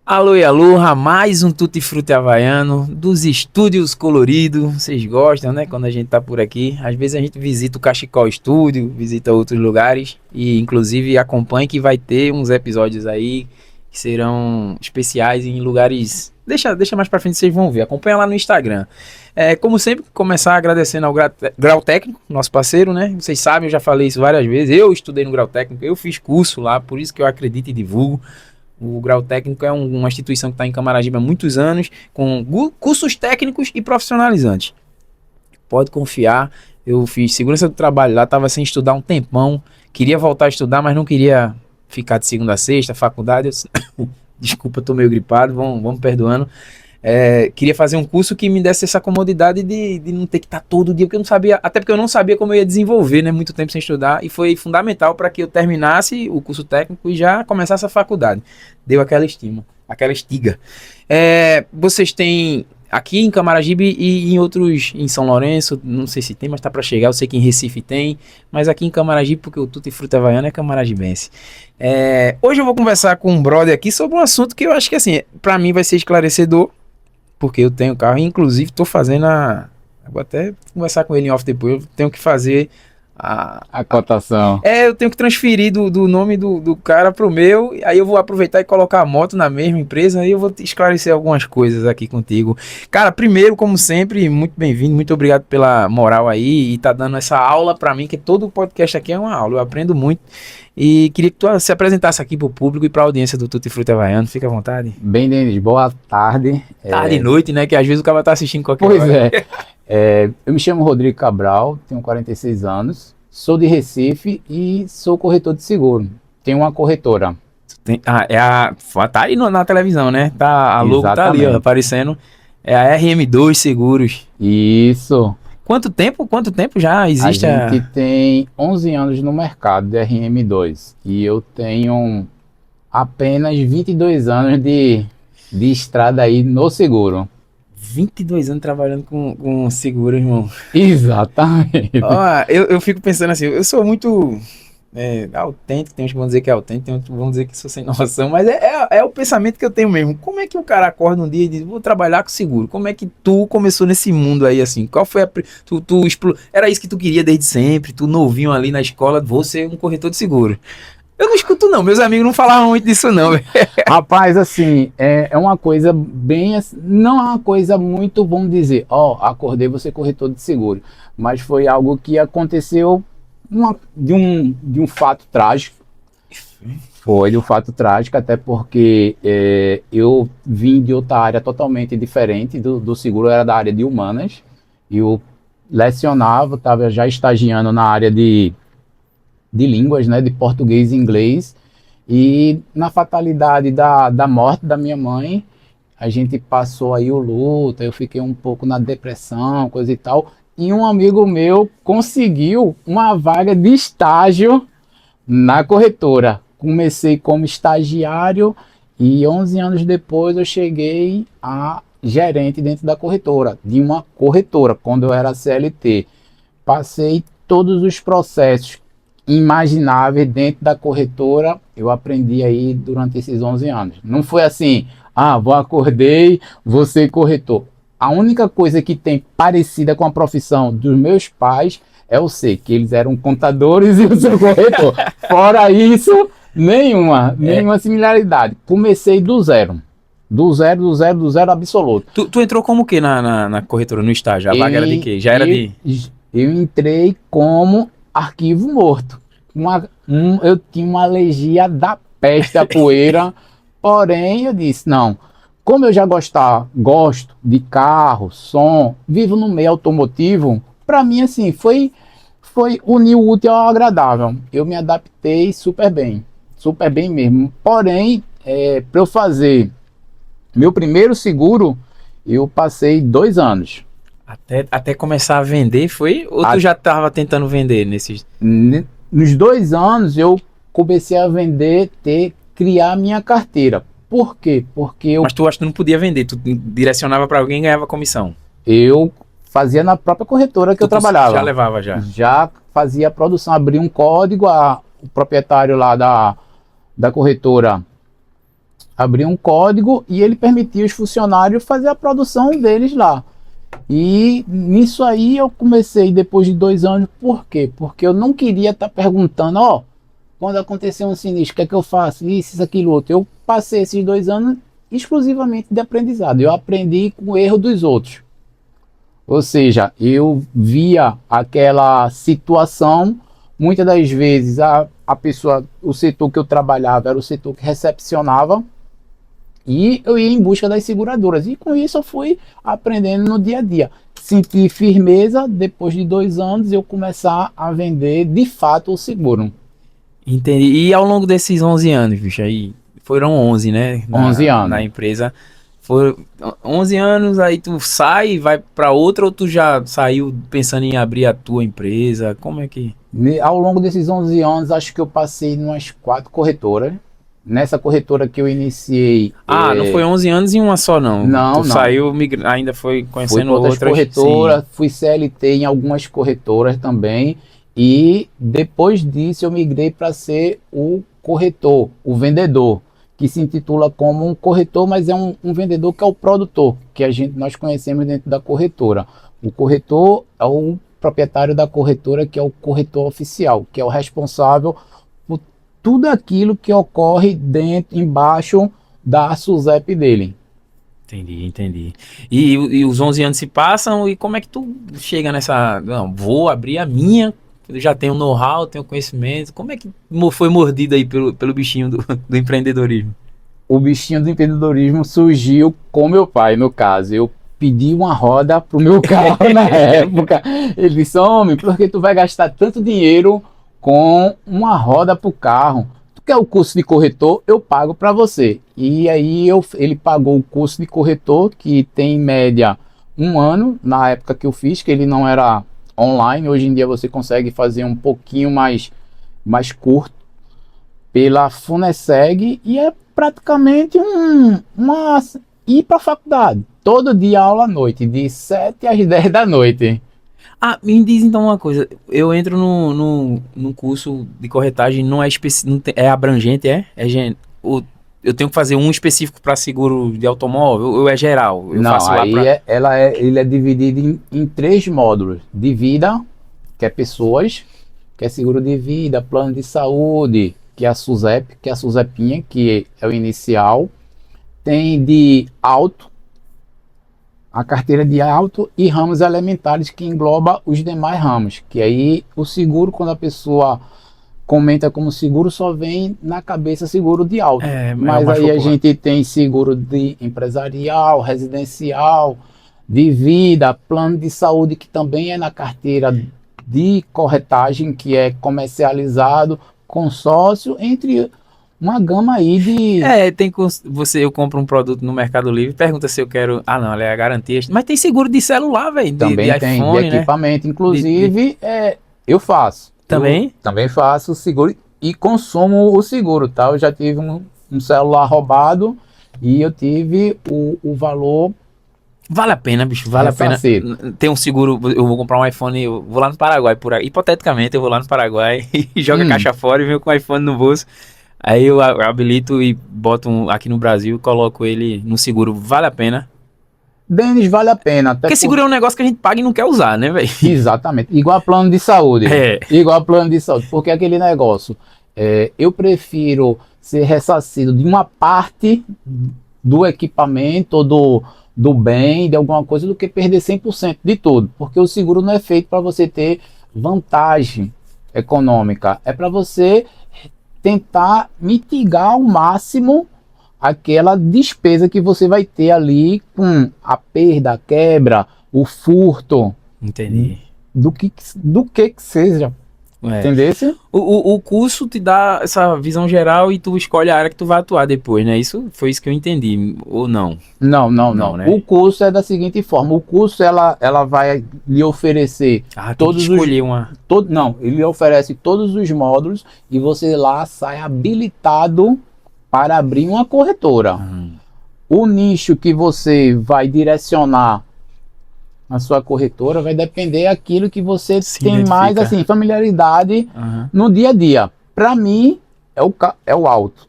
Alô e aloha, mais um Tutti Frutti Havaiano dos estúdios coloridos. Vocês gostam, né? Quando a gente tá por aqui. Às vezes a gente visita o Cachecol Estúdio, visita outros lugares e inclusive acompanhe que vai ter uns episódios aí que serão especiais em lugares... Deixa mais pra frente, vocês vão ver. Acompanha lá no Instagram. Como sempre, começar agradecendo ao Grau Técnico, nosso parceiro, né? Vocês sabem, eu já falei isso várias vezes. Eu estudei no Grau Técnico, eu fiz curso lá, por isso que eu acredito e divulgo. O Grau Técnico é uma instituição que está em Camaragibe há muitos anos, com cursos técnicos e profissionalizantes. Pode confiar, eu fiz segurança do trabalho lá, estava sem estudar um tempão, queria voltar a estudar, mas não queria ficar de segunda a sexta, faculdade. Desculpa, estou meio gripado, vão me perdoando. Queria fazer um curso que me desse essa comodidade de não ter que estar todo dia, porque eu não sabia, até porque eu não sabia como eu ia desenvolver, né, muito tempo sem estudar, e foi fundamental para que eu terminasse o curso técnico e já começasse a faculdade. Deu aquela estima, aquela estiga. Vocês têm aqui em Camaragibe e em outros, em São Lourenço, não sei se tem, mas tá para chegar, eu sei que em Recife tem, mas aqui em Camaragibe, porque o Tutti Frutti Havaiano é camaragibense. Hoje eu vou conversar com um brother aqui sobre um assunto que eu acho que, assim, para mim vai ser esclarecedor, porque eu tenho carro, inclusive estou fazendo vou até conversar com ele em off depois, eu tenho que fazer a cotação. Eu tenho que transferir do nome do cara pro meu, aí eu vou aproveitar e colocar a moto na mesma empresa, aí eu vou te esclarecer algumas coisas aqui contigo. Cara, primeiro, como sempre, muito bem-vindo, muito obrigado pela moral aí, e tá dando essa aula pra mim, que todo podcast aqui é uma aula, eu aprendo muito. E queria que tu se apresentasse aqui pro público e pra audiência do Tutti Frutti Havaiano. Fica à vontade. Bem, Denis, boa tarde. Tarde e noite, né? Que às vezes o cara tá assistindo qualquer hora. Pois eu me chamo Rodrigo Cabral, tenho 46 anos, sou de Recife e sou corretor de seguro. Tenho uma corretora. Tá aí na televisão, né? A logo Exatamente. tá ali, ó, aparecendo. É a RM2 Seguros. Isso. Quanto tempo já existe? A gente tem 11 anos no mercado de RM2 e eu tenho apenas 22 anos de estrada aí no seguro. 22 anos trabalhando com seguro, irmão. Exatamente. Ó, eu fico pensando assim, eu sou muito autêntico, tem uns que vão dizer que é autêntico, tem outros que vão dizer que sou sem noção, mas é o pensamento que eu tenho mesmo. Como é que o cara acorda um dia e diz, vou trabalhar com seguro? Como é que tu começou nesse mundo aí, assim? Qual foi era isso que tu queria desde sempre? Tu novinho ali na escola, vou ser um corretor de seguro. Eu não escuto não, meus amigos não falavam muito disso não. Rapaz, assim, é uma coisa bem, não é uma coisa muito, vamos dizer, acordei, vou ser corretor de seguro, mas foi algo que aconteceu de um fato trágico. Foi de um fato trágico, até porque eu vim de outra área totalmente diferente do seguro, eu era da área de humanas, eu lecionava, estava já estagiando na área de línguas, né, de português e inglês, e na fatalidade da morte da minha mãe, a gente passou aí o luto, eu fiquei um pouco na depressão, coisa e tal, e um amigo meu conseguiu uma vaga de estágio na corretora. Comecei como estagiário e 11 anos depois eu cheguei a gerente dentro da corretora, de uma corretora, quando eu era CLT. Passei todos os processos imagináveis dentro da corretora, eu aprendi aí durante esses 11 anos. Não foi assim, acordei, vou ser corretor. A única coisa que tem parecida com a profissão dos meus pais é que eles eram contadores e eu sou corretor. Fora isso, nenhuma similaridade. Comecei do zero. Do zero absoluto. Tu entrou como o que na corretora, no estágio? A vaga era de quê? Eu entrei como arquivo morto. Eu tinha uma alergia da peste à poeira, porém eu disse, não, como eu já gosto de carro, som, vivo no meio automotivo, para mim assim, foi unir o útil ao agradável. Eu me adaptei super bem mesmo. Porém, para eu fazer meu primeiro seguro, eu passei 2 anos. Até começar a vender, foi? Ou tu já estava tentando vender nesses... Nos 2 anos eu comecei a vender, criar minha carteira. Por quê? Mas tu acha que não podia vender, tu direcionava para alguém e ganhava comissão? Eu fazia na própria corretora que eu trabalhava. Já levava já? Já fazia a produção, abria um código, o proprietário lá da corretora abria um código e ele permitia os funcionários fazer a produção deles lá. E nisso aí eu comecei depois de 2 anos. Por quê? Porque eu não queria estar perguntando, ó, quando acontecer um sinistro, o que é que eu faço? Isso, aquilo, outro. Eu passei esses 2 anos exclusivamente de aprendizado. Eu aprendi com o erro dos outros. Ou seja, eu via aquela situação, muitas das vezes a pessoa, o setor que eu trabalhava era o setor que recepcionava, e eu ia em busca das seguradoras. E com isso eu fui aprendendo no dia a dia. Senti firmeza, depois de 2 anos eu começar a vender de fato o seguro. Entendi. E ao longo desses 11 anos, bicho, aí foram 11, né? 11 anos. Na empresa. Foram 11 anos, aí tu sai e vai pra outra, ou tu já saiu pensando em abrir a tua empresa? Como é que... Ao longo desses 11 anos, acho que eu passei em umas 4 corretoras. Nessa corretora que eu iniciei... não foi 11 anos em uma só, não. Não, tu não. saiu, ainda foi Fui conhecendo para outras outras. corretoras, Sim. fui CLT em algumas corretoras também. E depois disso eu migrei para ser o corretor, o vendedor, que se intitula como um corretor, mas é um vendedor que é o produtor, que nós conhecemos dentro da corretora. O corretor é o proprietário da corretora, que é o corretor oficial, que é o responsável por tudo aquilo que ocorre embaixo da SUSEP dele. Entendi. E os 11 anos se passam, e como é que tu chega nessa... Não, vou abrir a minha, eu já tenho know-how, tenho conhecimento. Como é que foi mordido aí pelo bichinho do empreendedorismo? O bichinho do empreendedorismo surgiu com meu pai, no caso. Eu pedi uma roda pro meu carro na época. Ele disse, homem, por que tu vai gastar tanto dinheiro com uma roda pro carro? Tu quer o curso de corretor? Eu pago para você. E aí ele pagou o curso de corretor, que tem em média 1 ano, na época que eu fiz, que ele não era online. Hoje em dia você consegue fazer um pouquinho mais curto pela Funeseg, e é praticamente ir para a faculdade. Todo dia aula à noite, de 7 às 10 da noite. Me diz então uma coisa. Eu entro no curso de corretagem, não é é abrangente, eu tenho que fazer um específico para seguro de automóvel, ou é geral? Eu Não, faço lá aí ele é dividido em 3 módulos. De vida, que é pessoas, que é seguro de vida, plano de saúde, que é a SUSEP, que é a SUSEPinha, que é o inicial. Tem de auto, a carteira de auto, e ramos elementares, que engloba os demais ramos. Que aí o seguro, quando a pessoa comenta como seguro, só vem na cabeça seguro de auto. Mas aí a gente tem seguro de empresarial, residencial, de vida, plano de saúde, que também é na carteira de corretagem, que é comercializado, consórcio, entre uma gama aí de... eu compro um produto no Mercado Livre, pergunta se eu quero... não, ela é a garantia. Mas tem seguro de celular, velho, Também de tem, iPhone, de equipamento. Né? Inclusive, eu faço. Também? Eu também faço seguro e consumo o seguro, tá? Eu já tive um celular roubado e eu tive o valor... Vale a pena, bicho, vale a pena. Tem um seguro, eu vou comprar um iPhone, eu vou lá no Paraguai, hipoteticamente eu vou lá no Paraguai e jogo a caixa fora e venho com o iPhone no bolso. Aí eu habilito e boto aqui no Brasil e coloco ele no seguro. Vale a pena? Denis, vale a pena. Porque seguro é um negócio que a gente paga e não quer usar, né, velho? Exatamente. Igual a plano de saúde. Igual a plano de saúde. Porque aquele negócio, eu prefiro ser ressarcido de uma parte do equipamento ou do bem, de alguma coisa, do que perder 100% de tudo. Porque o seguro não é feito para você ter vantagem econômica. É para você tentar mitigar ao máximo aquela despesa que você vai ter ali com a perda, a quebra, o furto. Entendi. Do que seja. Entendesse? O curso te dá essa visão geral e tu escolhe a área que tu vai atuar depois, né? Foi isso que eu entendi, ou não? Não, né? O curso é da seguinte forma: o curso ela vai lhe oferecer todos escolher ele oferece todos os módulos e você lá sai habilitado para abrir uma corretora. O nicho que você vai direcionar a sua corretora vai depender daquilo que você tem mais assim, familiaridade no dia a dia. Para mim, é o auto.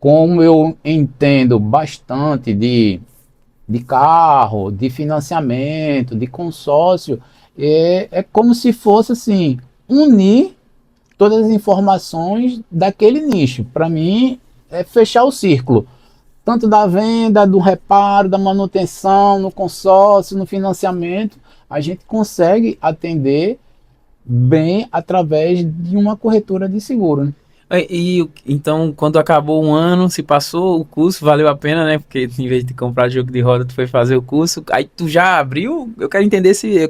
como eu entendo bastante de carro, de financiamento, de consórcio, é como se fosse assim, unir todas as informações daquele nicho. Para mim, é fechar o círculo, tanto da venda, do reparo, da manutenção, no consórcio, no financiamento, a gente consegue atender bem através de uma corretora de seguro, né? Então, quando acabou um ano, se passou o curso, valeu a pena, né? Porque em vez de comprar jogo de roda, tu foi fazer o curso. Aí tu já abriu. Eu quero entender se.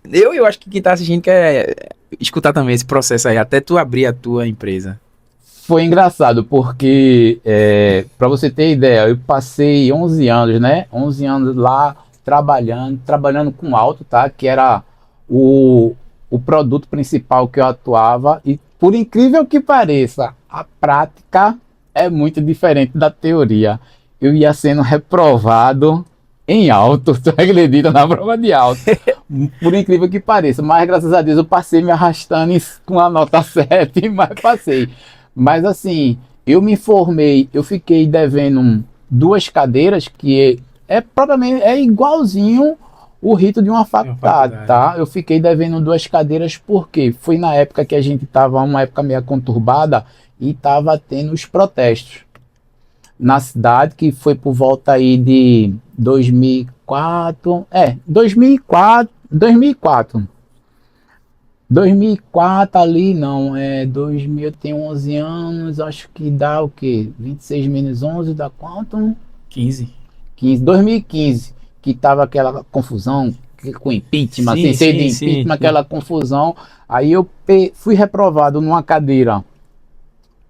Eu acho que quem tá assistindo quer escutar também esse processo aí, até tu abrir a tua empresa. Foi engraçado porque, para você ter ideia, eu passei 11 anos, né? 11 anos lá trabalhando com auto, tá? Que era o, o produto principal que eu atuava. E por incrível que pareça, a prática é muito diferente da teoria. Eu ia sendo reprovado em auto, tu acredita, na prova de auto. Por incrível que pareça, mas graças a Deus eu passei me arrastando com a nota 7, mas passei. Mas assim, eu me formei, eu fiquei devendo duas cadeiras que propriamente é igualzinho o rito de uma É uma faculdade, faculdade. tá? Eu fiquei devendo duas cadeiras porque foi na época que a gente tava uma época meio conturbada e tava tendo os protestos na cidade, que foi por volta aí de 2004, 2004, 2004. 2004 ali, não, 2000, eu tenho 11 anos, acho que dá o quê? 26 menos 11 dá quanto? 15. 15, 2015, que tava aquela confusão com impeachment, sem Sim, ser de sim, sim, impeachment, sim. aquela confusão. Aí eu fui reprovado numa cadeira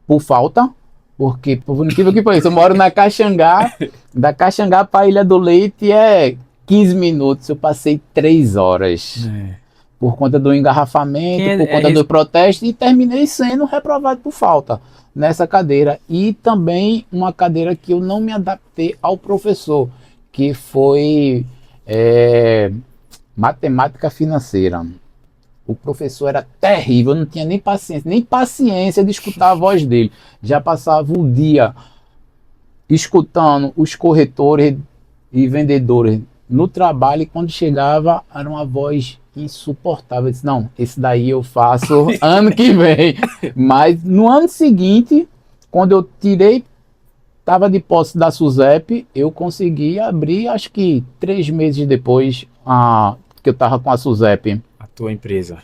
por falta, porque, por incrível que pareça, eu moro na Caxangá, da Caxangá para Ilha do Leite é 15 minutos, eu passei 3 horas É. por conta do Quem engarrafamento, por é, conta do protesto, e terminei sendo reprovado por falta nessa cadeira. E também uma cadeira que eu não me adaptei ao professor, que foi é, matemática financeira. O professor era terrível, eu não tinha nem paciência de escutar a voz dele. Já passava o dia escutando os corretores e vendedores no trabalho, e quando chegava era uma voz insuportável. Eu disse, não, esse daí eu faço ano que vem. Mas no ano seguinte, quando eu tirei, estava de posse da SUSEP, eu consegui abrir, acho que 3 meses depois que eu estava com a SUSEP, a tua empresa?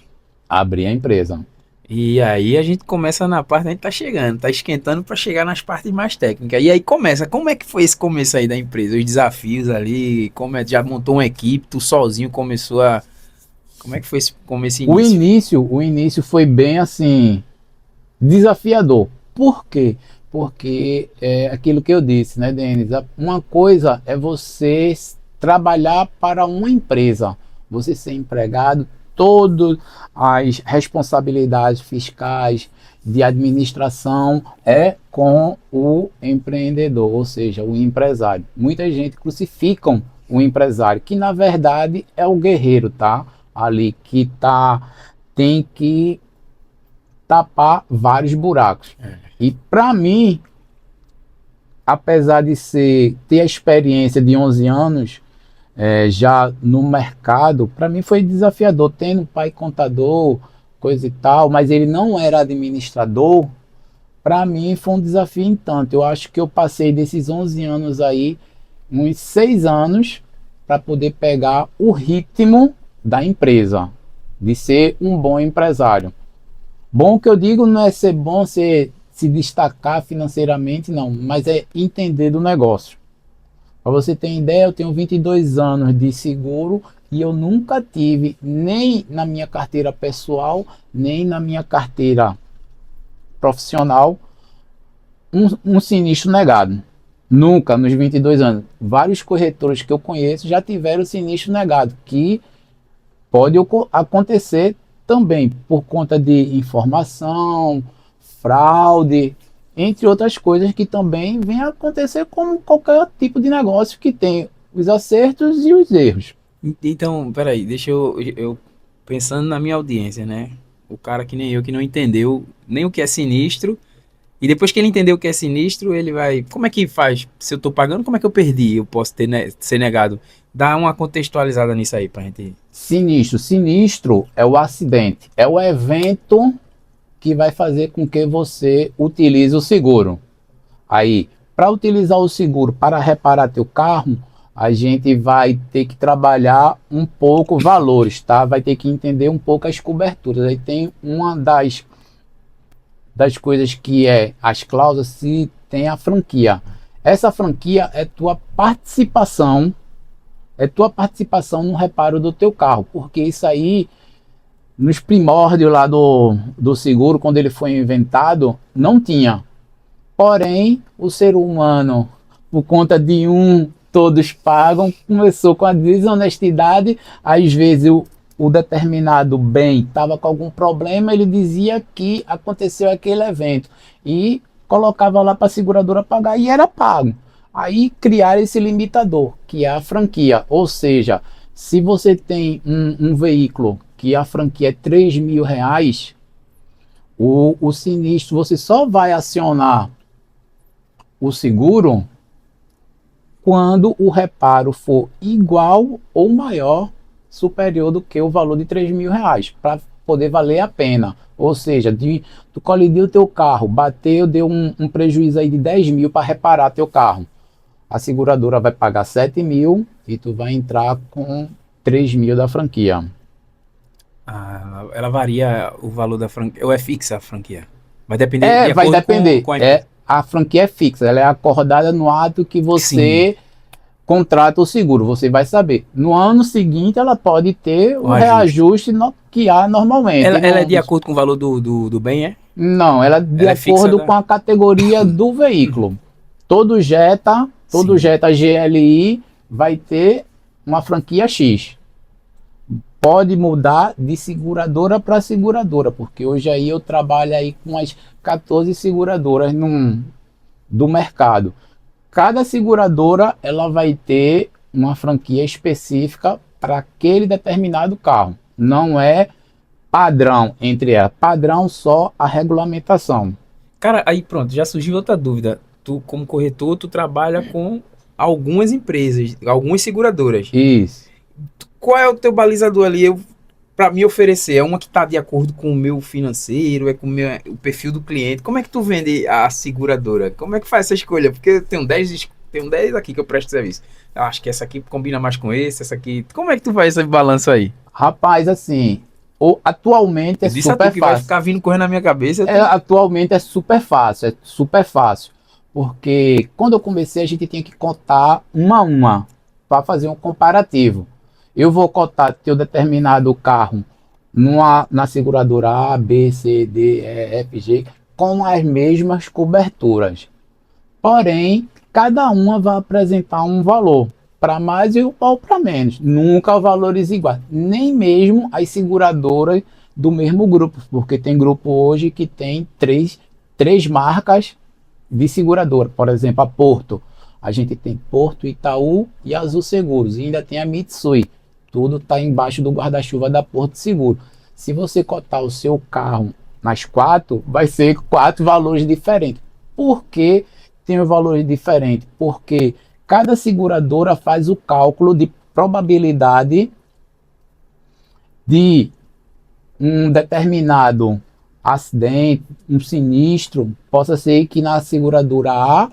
abri a empresa. E aí a gente começa na parte, a gente tá chegando, tá esquentando para chegar nas partes mais técnicas. E aí começa, como é que foi esse começo aí da empresa? Os desafios ali, já montou uma equipe, tu sozinho começou a... Como é que foi esse início? O início foi bem assim, desafiador. Por quê? Porque é aquilo que eu disse, né, Denis? Uma coisa é você trabalhar para uma empresa, você ser empregado, todas as responsabilidades fiscais de administração é com o empreendedor, ou seja, o empresário. Muita gente crucificam o empresário, que na verdade é o guerreiro, tá? Ali que tem que tapar vários buracos. E para mim, apesar de ter a experiência de 11 anos já no mercado, para mim foi desafiador, tendo pai contador, coisa e tal, mas ele não era administrador. Para mim foi um desafio em tanto. Eu acho que eu passei desses 11 anos aí, uns 6 anos, para poder pegar o ritmo da empresa, de ser um bom empresário. Bom que eu digo não é ser bom, se destacar financeiramente, não, mas é entender do negócio. Para você ter ideia, eu tenho 22 anos de seguro e eu nunca tive, nem na minha carteira pessoal, nem na minha carteira profissional, um sinistro negado. Nunca, nos 22 anos. Vários corretores que eu conheço já tiveram sinistro negado, que pode acontecer também por conta de informação, fraude, entre outras coisas que também vem a acontecer como qualquer tipo de negócio que tem os acertos e os erros. Então, peraí, deixa eu pensando na minha audiência, né? O cara que nem eu, que não entendeu nem o que é sinistro E depois que ele entendeu o que é sinistro, ele vai. Como é que faz? Se eu tô pagando, como é que eu perdi? Eu posso ter, ser negado. Dá uma contextualizada nisso aí pra gente. Sinistro. Sinistro é o acidente. É o evento que vai fazer com que você utilize o seguro. Aí, para utilizar o seguro para reparar teu carro, a gente vai ter que trabalhar um pouco valores, tá? Vai ter que entender um pouco as coberturas. Aí tem uma das coisas que é as cláusulas, se tem a franquia. Essa franquia é tua participação no reparo do teu carro, porque isso aí, nos primórdios lá do seguro, quando ele foi inventado, não tinha. Porém, o ser humano, por conta de todos pagam, começou com a desonestidade. Às vezes o determinado bem estava com algum problema, ele dizia que aconteceu aquele evento e colocava lá para a seguradora pagar e era pago. Aí criaram esse limitador, que é a franquia. Ou seja, se você tem um veículo que a franquia é R$ 3.000, o sinistro você só vai acionar o seguro quando o reparo for igual ou maior, superior do que o valor de R$ 3.000, para poder valer a pena. Ou seja, tu colidiu o teu carro, bateu, deu um prejuízo aí de 10 mil para reparar teu carro. A seguradora vai pagar 7 mil e tu vai entrar com 3 mil da franquia. Ah, ela varia o valor da franquia. Ou é fixa a franquia? Vai depender de Vai acordo depender. com a empresa. A franquia é fixa, ela é acordada no ato que Sim, você contrata o seguro. Você vai saber. No ano seguinte, ela pode ter o o ajuste. reajuste que há normalmente. Ela é de acordo com o valor do bem, é? Não, ela é de Ela é fixa acordo com da. a categoria do veículo. Todo Sim. Jetta GLI vai ter uma franquia X. Pode mudar de seguradora para seguradora, porque hoje aí eu trabalho aí com as 14 seguradoras do mercado. Cada seguradora ela vai ter uma franquia específica para aquele determinado carro. Não é padrão entre elas. Padrão só a regulamentação. Cara, aí pronto, já surgiu outra dúvida. Tu, como corretor, tu trabalha com algumas empresas, algumas seguradoras. Isso. Qual é o teu balizador ali? Para me oferecer, é uma que está de acordo com o meu financeiro, é com o perfil do cliente. Como é que tu vende a seguradora? Como é que faz essa escolha? Porque eu tenho 10 aqui que eu presto serviço. Eu acho que essa aqui combina mais com essa aqui. Como é que tu faz esse balanço aí? Rapaz, assim, atualmente é Eu disse a super tu que vai fácil. ficar vindo correndo na minha cabeça. Atualmente é super fácil. Porque quando eu comecei, a gente tinha que cotar uma a uma para fazer um comparativo. Eu vou cotar teu determinado carro na seguradora A, B, C, D, E, F, G, com as mesmas coberturas. Porém, cada uma vai apresentar um valor para mais e ou para menos. Nunca valores iguais. Nem mesmo as seguradoras do mesmo grupo, porque tem grupo hoje que tem três marcas de seguradora. Por exemplo, a Porto. A gente tem Porto, Itaú e Azul Seguros. E ainda tem a Mitsui. Tudo está embaixo do guarda-chuva da Porto Seguro. Se você cotar o seu carro nas quatro, vai ser quatro valores diferentes. Por que tem valores diferentes? Porque cada seguradora faz o cálculo de probabilidade de um determinado acidente, um sinistro, possa ser que na seguradora A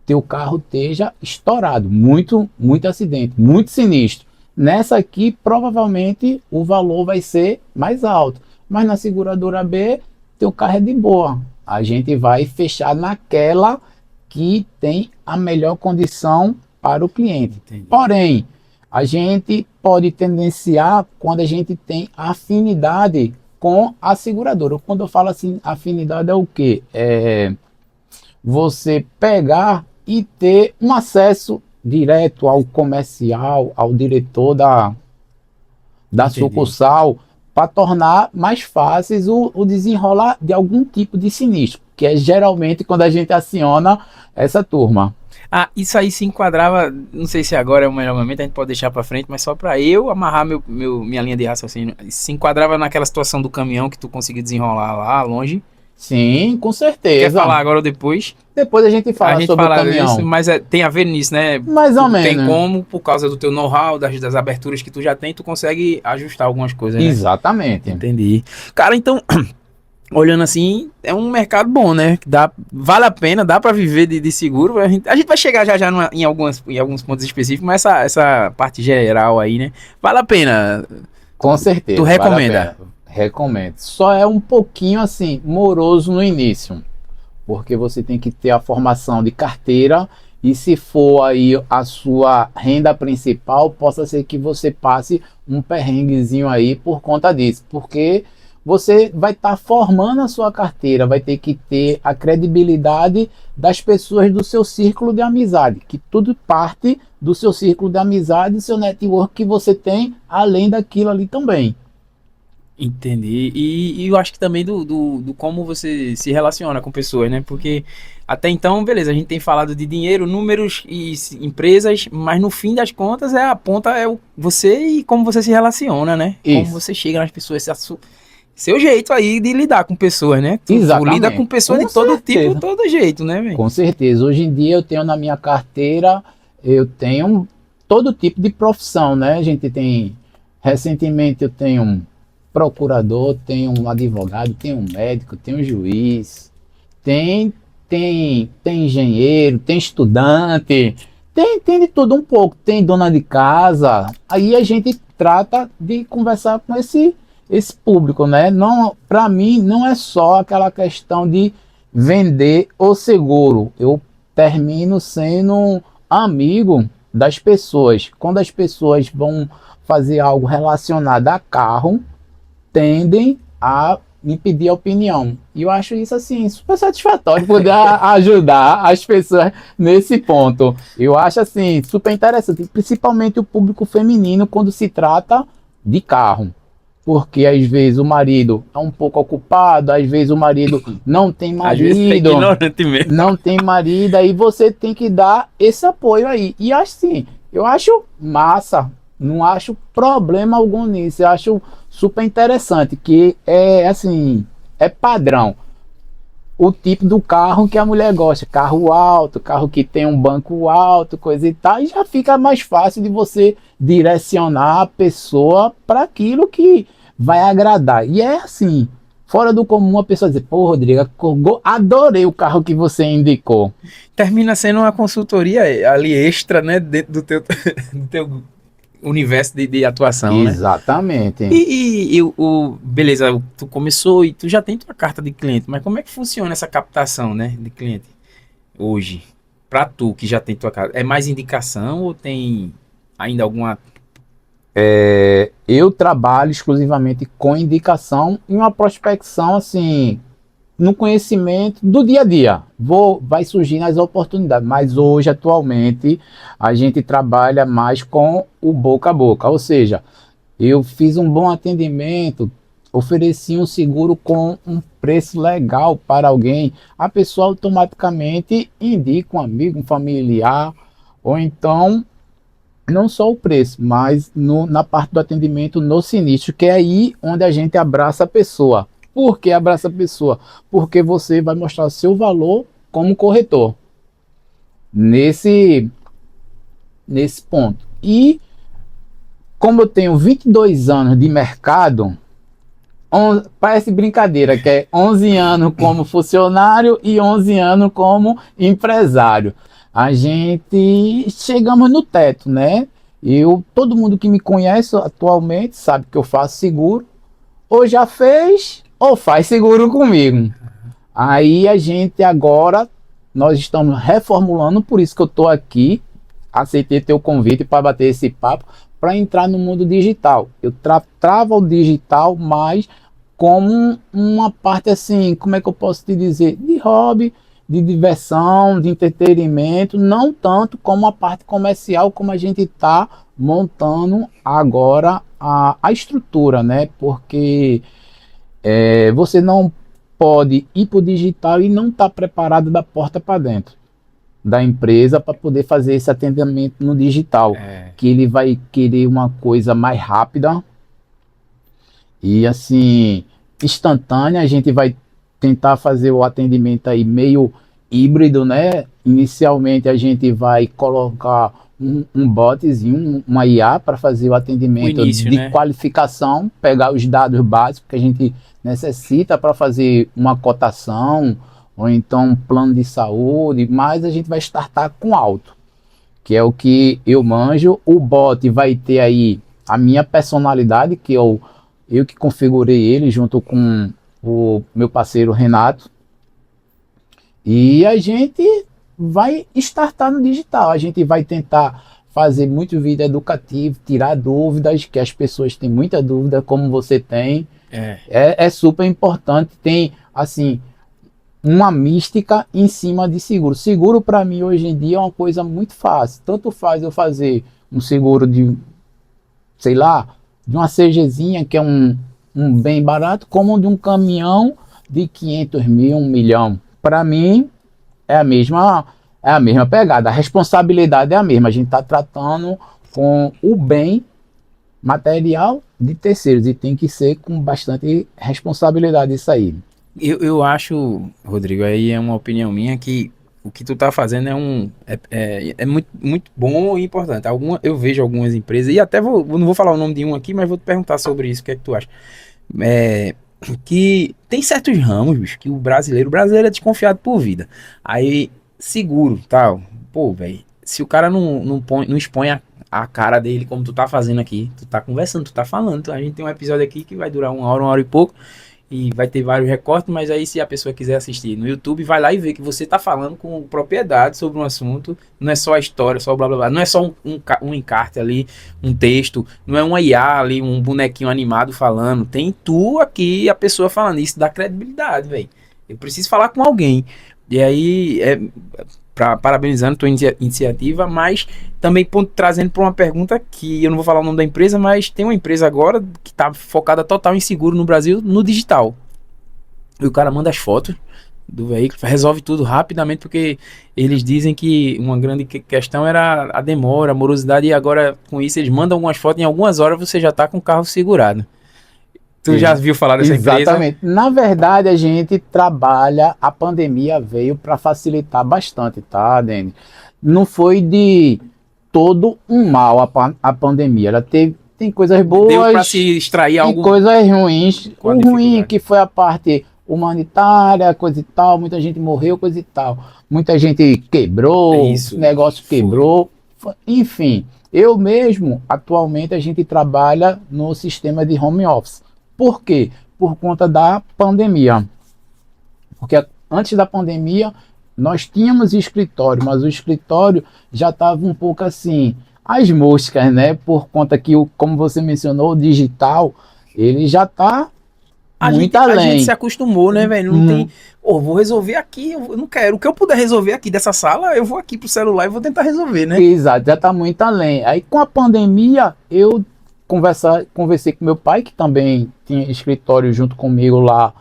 teu carro esteja estourado, muito acidente, muito sinistro. Nessa aqui, provavelmente o valor vai ser mais alto, mas na seguradora B, teu carro é de boa. A gente vai fechar naquela que tem a melhor condição para o cliente. Entendi. Porém, a gente pode tendenciar quando a gente tem afinidade com a seguradora. Quando eu falo assim, afinidade é o quê? É você pegar e ter um acesso direto ao comercial, ao diretor da Entendi. sucursal, para tornar mais fáceis o desenrolar de algum tipo de sinistro, que é geralmente quando a gente aciona essa turma. Ah, isso aí se enquadrava, não sei se agora é o melhor momento, a gente pode deixar pra frente, mas só pra eu amarrar minha linha de raciocínio. Se enquadrava naquela situação do caminhão que tu conseguiu desenrolar lá longe, Sim, com Quer certeza. falar agora ou depois? Depois a gente A fala gente sobre o fala caminhão. disso, mas tem a ver nisso, né? Mais ou Tem menos. como, por causa do teu know-how, das aberturas que tu já tem, tu consegue ajustar algumas coisas, né? Exatamente. Entendi. Cara, então, olhando assim, é um mercado bom, né? Vale a pena, dá pra viver de seguro. A gente vai chegar já em alguns pontos específicos, mas essa parte geral aí, né? Vale a pena. Com Tu certeza, vale a recomenda? pena. Recomendo. Só é um pouquinho assim, moroso no início, porque você tem que ter a formação de carteira e se for aí a sua renda principal, possa ser que você passe um perrenguezinho aí por conta disso, porque você vai estar formando a sua carteira, vai ter que ter a credibilidade das pessoas do seu círculo de amizade, que tudo parte do seu círculo de amizade, do seu network que você tem, além daquilo ali também. Entendi. E eu acho que também do como você se relaciona com pessoas, né? Porque até então, beleza, a gente tem falado de dinheiro, números e empresas, mas no fim das contas é a ponta você e como você se relaciona, né? Como Isso, você chega nas pessoas, seu jeito aí de lidar com pessoas, né? Tu lida com exatamente, pessoas de com todo tipo, certeza. todo jeito, né, velho? Com certeza. Hoje em dia eu tenho na minha carteira, eu tenho todo tipo de profissão, né? A gente tem, recentemente eu tenho um procurador, tenho um advogado, tenho um médico, tenho um juiz, tem, tem engenheiro, tem estudante, tem de tudo um pouco, tem dona de casa. Aí a gente trata de conversar com esse público, né? Não, para mim não é só aquela questão de vender o seguro. Eu termino sendo amigo das pessoas. Quando as pessoas vão fazer algo relacionado a carro, tendem a me pedir opinião. E eu acho isso assim super satisfatório poder ajudar as pessoas nesse ponto. Eu acho assim super interessante, principalmente o público feminino quando se trata de carro. Porque às vezes o marido é um pouco ocupado, às vezes o marido não tem Às vezes é marido, ignorante mesmo. não tem marido, aí você tem que dar esse apoio aí. E assim, eu acho massa, não acho problema algum nisso, eu acho super interessante, que é assim, é padrão. O tipo do carro que a mulher gosta, carro alto, carro que tem um banco alto, coisa e tal, e já fica mais fácil de você direcionar a pessoa para aquilo que vai agradar. E é assim, fora do comum a pessoa dizer, pô, Rodrigo, adorei o carro que você indicou. Termina sendo uma consultoria ali extra, né? Dentro do teu universo de atuação, né? Exatamente. Beleza, tu começou e tu já tem tua carta de cliente, mas como é que funciona essa captação, né, de cliente hoje? Pra tu que já tem tua carta, é mais indicação ou tem ainda alguma... Eu trabalho exclusivamente com indicação e uma prospecção assim, no conhecimento do dia a dia. Vai surgir as oportunidades, mas hoje, atualmente, a gente trabalha mais com o boca a boca, ou seja, eu fiz um bom atendimento, ofereci um seguro com um preço legal para alguém, a pessoa automaticamente indica um amigo, um familiar, ou então não só o preço, mas na parte do atendimento no sinistro, que é aí onde a gente abraça a pessoa. Por que abraça a pessoa? Porque você vai mostrar seu valor como corretor nesse, nesse ponto. E como eu tenho 22 anos de mercado, parece brincadeira, que é 11 anos como funcionário e 11 anos como empresário. A gente chegamos no teto, né? Todo mundo que me conhece atualmente sabe que eu faço seguro, ou já fez, ou faz seguro comigo. Aí a gente agora, nós estamos reformulando, por isso que eu estou aqui, aceitei teu convite para bater esse papo, para entrar no mundo digital. Eu travo o digital, mas como uma parte assim, como é que eu posso te dizer, de hobby, de diversão, de entretenimento, não tanto como a parte comercial, como a gente está montando agora a estrutura, né? Porque você não pode ir para o digital e não estar preparado da porta para dentro da empresa para poder fazer esse atendimento no digital, É, que ele vai querer uma coisa mais rápida e assim instantânea. A gente vai tentar fazer o atendimento aí meio híbrido, né? Inicialmente a gente vai colocar um botzinho, uma IA para fazer o atendimento início, de né? qualificação, pegar os dados básicos que a gente necessita para fazer uma cotação ou então um plano de saúde, mas a gente vai startar com alto, que é o que eu manjo. O bot vai ter aí a minha personalidade, que eu que configurei ele junto com o meu parceiro Renato. E a gente vai startar no digital. A gente vai tentar fazer muito vídeo educativo, tirar dúvidas, que as pessoas têm muita dúvida, como você tem. É super importante. Tem, assim, uma mística em cima de seguro. Seguro, para mim, hoje em dia é uma coisa muito fácil. Tanto faz eu fazer um seguro de, sei lá, de uma CGzinha, que é um bem barato, como de um caminhão de 500 mil, 1 milhão. Para mim, é a mesma pegada. A responsabilidade é a mesma. A gente está tratando com o bem material de terceiros e tem que ser com bastante responsabilidade isso aí. Eu acho, Rodrigo, aí é uma opinião minha, que o que tu tá fazendo é muito, muito bom e importante. Eu vejo algumas empresas, e até não vou falar o nome de um aqui, mas vou te perguntar sobre isso, o que é que tu acha? É, que tem certos ramos, bicho, que o brasileiro é desconfiado por vida. Aí, seguro, tal. Pô, velho, se o cara não expõe a cara dele como tu tá fazendo aqui, tu tá conversando, tu tá falando. A gente tem um episódio aqui que vai durar 1 hora e pouco, e vai ter vários recortes, mas aí se a pessoa quiser assistir no YouTube, vai lá e vê que você tá falando com propriedade sobre um assunto, não é só a história, só blá blá blá, não é só um encarte ali, um texto, não é uma IA ali, um bonequinho animado falando, tem tu aqui, a pessoa falando, isso dá credibilidade, velho. Eu preciso falar com alguém. E aí, parabenizando tua iniciativa, mas também trazendo para uma pergunta que eu não vou falar o nome da empresa, mas tem uma empresa agora que está focada total em seguro no Brasil, no digital. E o cara manda as fotos do veículo, resolve tudo rapidamente, porque eles dizem que uma grande questão era a demora, a morosidade, e agora com isso eles mandam algumas fotos, em algumas horas você já está com o carro segurado. Tu já viu falar dessa empresa? Exatamente. Na verdade, a gente trabalha, a pandemia veio para facilitar bastante, tá, Dani? Não foi de todo um mal a pandemia. Ela tem coisas boas. Deu para se extrair algo. E coisas ruins. O ruim que foi a parte humanitária, coisa e tal. Muita gente morreu, coisa e tal. Muita gente quebrou, negócio quebrou. Enfim, eu mesmo, atualmente, a gente trabalha no sistema de home office. Por quê? Por conta da pandemia. Porque antes da pandemia, nós tínhamos escritório, mas o escritório já estava um pouco assim, as moscas, né? Por conta que, como você mencionou, o digital, ele já está muito além. A gente se acostumou, né, velho? Não tem... vou resolver aqui, eu não quero. O que eu puder resolver aqui dessa sala, eu vou aqui pro celular e vou tentar resolver, né? Exato, já está muito além. Aí, com a pandemia, eu conversei com meu pai, que também tinha escritório junto comigo lá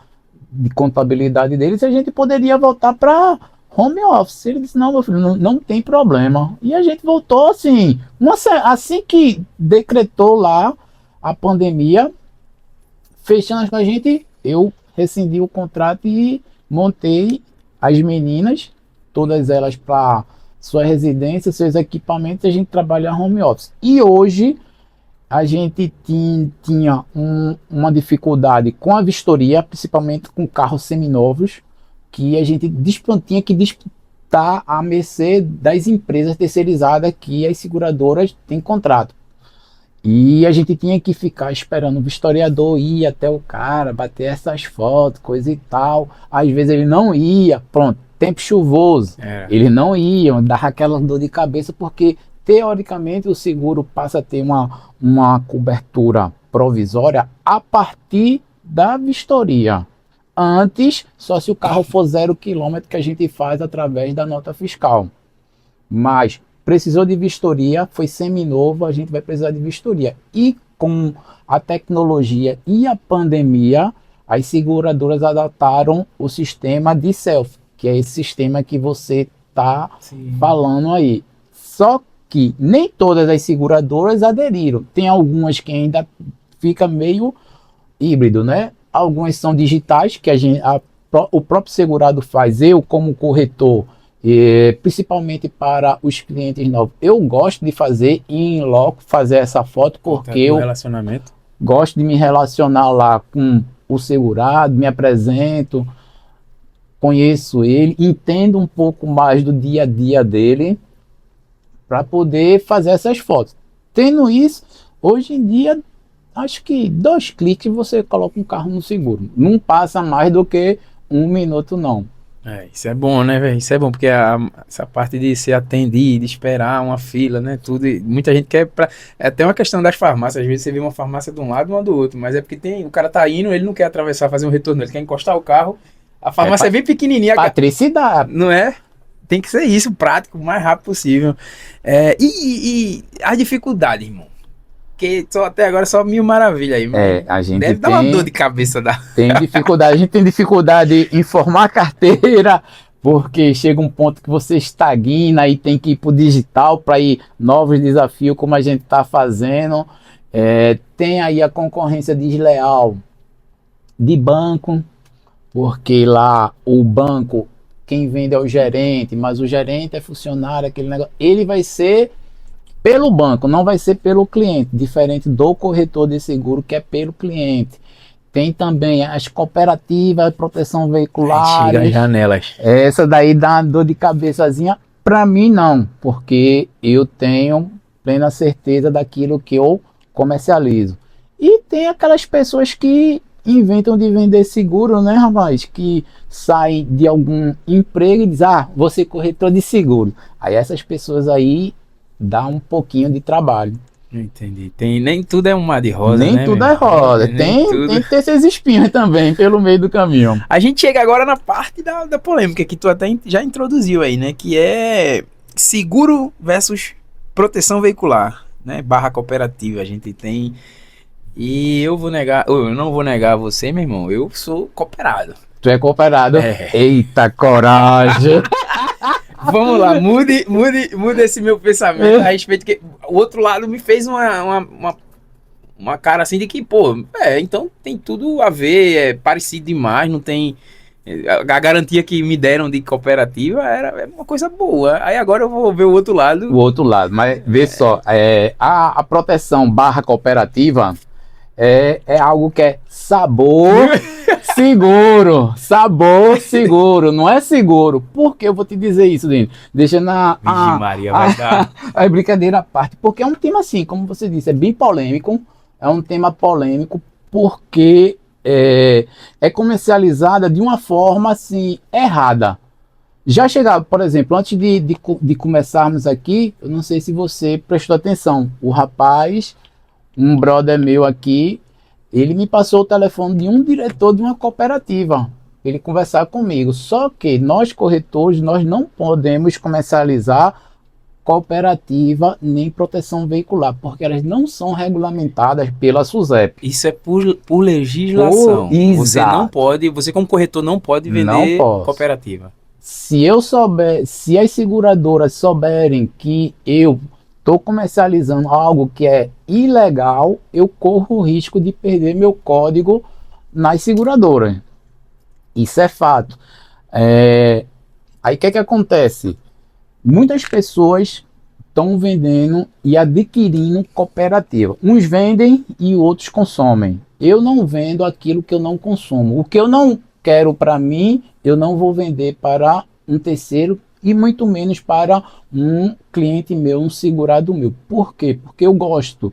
de contabilidade dele, se a gente poderia voltar para home office. Ele disse, não, meu filho, não tem problema. E a gente voltou assim, assim que decretou lá a pandemia, fechando com a gente, eu rescindi o contrato e montei as meninas, todas elas para sua residência, seus equipamentos, e a gente trabalha home office. E hoje a gente tinha uma dificuldade com a vistoria, principalmente com carros seminovos, que a gente tinha que disputar à mercê das empresas terceirizadas que as seguradoras têm contrato. E a gente tinha que ficar esperando o vistoriador ir até o cara, bater essas fotos, coisa e tal. Às vezes ele não ia, pronto, tempo chuvoso, ele não ia, dava aquela dor de cabeça, porque teoricamente o seguro passa a ter uma cobertura provisória a partir da vistoria. Antes, só se o carro for 0 km, que a gente faz através da nota fiscal. Mas precisou de vistoria, foi seminovo, a gente vai precisar de vistoria. E com a tecnologia e a pandemia, as seguradoras adaptaram o sistema de self, que é esse sistema que você está falando aí. Só que nem todas as seguradoras aderiram. Tem algumas que ainda fica meio híbrido, né? Algumas são digitais, que a o próprio segurado faz, eu como corretor, principalmente para os clientes novos, eu gosto de fazer em loco, fazer essa foto, porque eu relacionamento. Gosto de me relacionar lá com o segurado, me apresento, conheço ele, entendo um pouco mais do dia a dia dele para poder fazer essas fotos. Tendo isso, hoje em dia, acho que 2 cliques você coloca um carro no seguro. Não passa mais do que 1 minuto, não. Isso é bom, né, velho? Isso é bom, porque essa parte de ser atendido, de esperar uma fila, né, tudo, e muita gente quer é até uma questão das farmácias, às vezes você vê uma farmácia de um lado e uma do outro, mas é porque o cara tá indo, ele não quer atravessar, fazer um retorno, ele quer encostar o carro, a farmácia é bem pequenininha. Patricidade. Não é? Tem que ser isso, prático, o mais rápido possível. E as dificuldades, irmão? Porque até agora só mil maravilha aí, mano. A gente deve dar uma dor de cabeça. Tem dificuldade, a gente tem dificuldade em formar carteira, porque chega um ponto que você estagna e tem que ir para o digital para ir novos desafios, como a gente está fazendo. Tem aí a concorrência desleal de banco, porque lá o banco, quem vende é o gerente, mas o gerente é funcionário, aquele negócio, ele vai ser pelo banco, não vai ser pelo cliente, diferente do corretor de seguro, que é pelo cliente. Tem também as cooperativas de proteção veicular. Chega as janelas. Essa daí dá uma dor de cabeçazinha. Para mim não, porque eu tenho plena certeza daquilo que eu comercializo. E tem aquelas pessoas que inventam de vender seguro, né, rapaz? Que saem de algum emprego e dizem, você é corretor de seguro. Aí essas pessoas aí dá um pouquinho de trabalho. Entendi. Nem tudo é um mar de rosa, nem né? Tudo é rosa. Tem que ter esses espinhos também pelo meio do caminho. A gente chega agora na parte da polêmica que tu até já introduziu aí, né? Que é seguro versus proteção veicular, né? Barra cooperativa. A gente tem. E eu não vou negar a você, meu irmão. Eu sou cooperado. Tu é cooperado? Eita, coragem! Vamos lá, mude esse meu pensamento a respeito, que o outro lado me fez uma cara assim de que, então tem tudo a ver, é parecido demais, não tem... A garantia que me deram de cooperativa era uma coisa boa. Aí agora eu vou ver o outro lado. O outro lado, mas vê só, a proteção barra cooperativa é algo que é sabor... seguro, sabor seguro, não é seguro. Por que eu vou te dizer isso, Dino? Deixa Maria, vai dar. A brincadeira à parte, porque é um tema assim, como você disse, é bem polêmico, é um tema polêmico porque é comercializada de uma forma assim, errada. Já chegava, por exemplo, antes de começarmos aqui, eu não sei se você prestou atenção, o rapaz, um brother meu aqui, ele me passou o telefone de um diretor de uma cooperativa, ele conversar comigo. Só que nós corretores, nós não podemos comercializar cooperativa nem proteção veicular, porque elas não são regulamentadas pela SUSEP. Isso é por legislação. Você não pode, você como corretor não pode vender cooperativa. Se eu souber, se as seguradoras souberem que eu estou comercializando algo que é ilegal, eu corro o risco de perder meu código nas seguradoras. Isso é fato. Aí o que acontece? Muitas pessoas estão vendendo e adquirindo cooperativa. Uns vendem e outros consomem. Eu não vendo aquilo que eu não consumo. O que eu não quero para mim, eu não vou vender para um terceiro e muito menos para um cliente meu, um segurado meu. Por quê? Porque eu gosto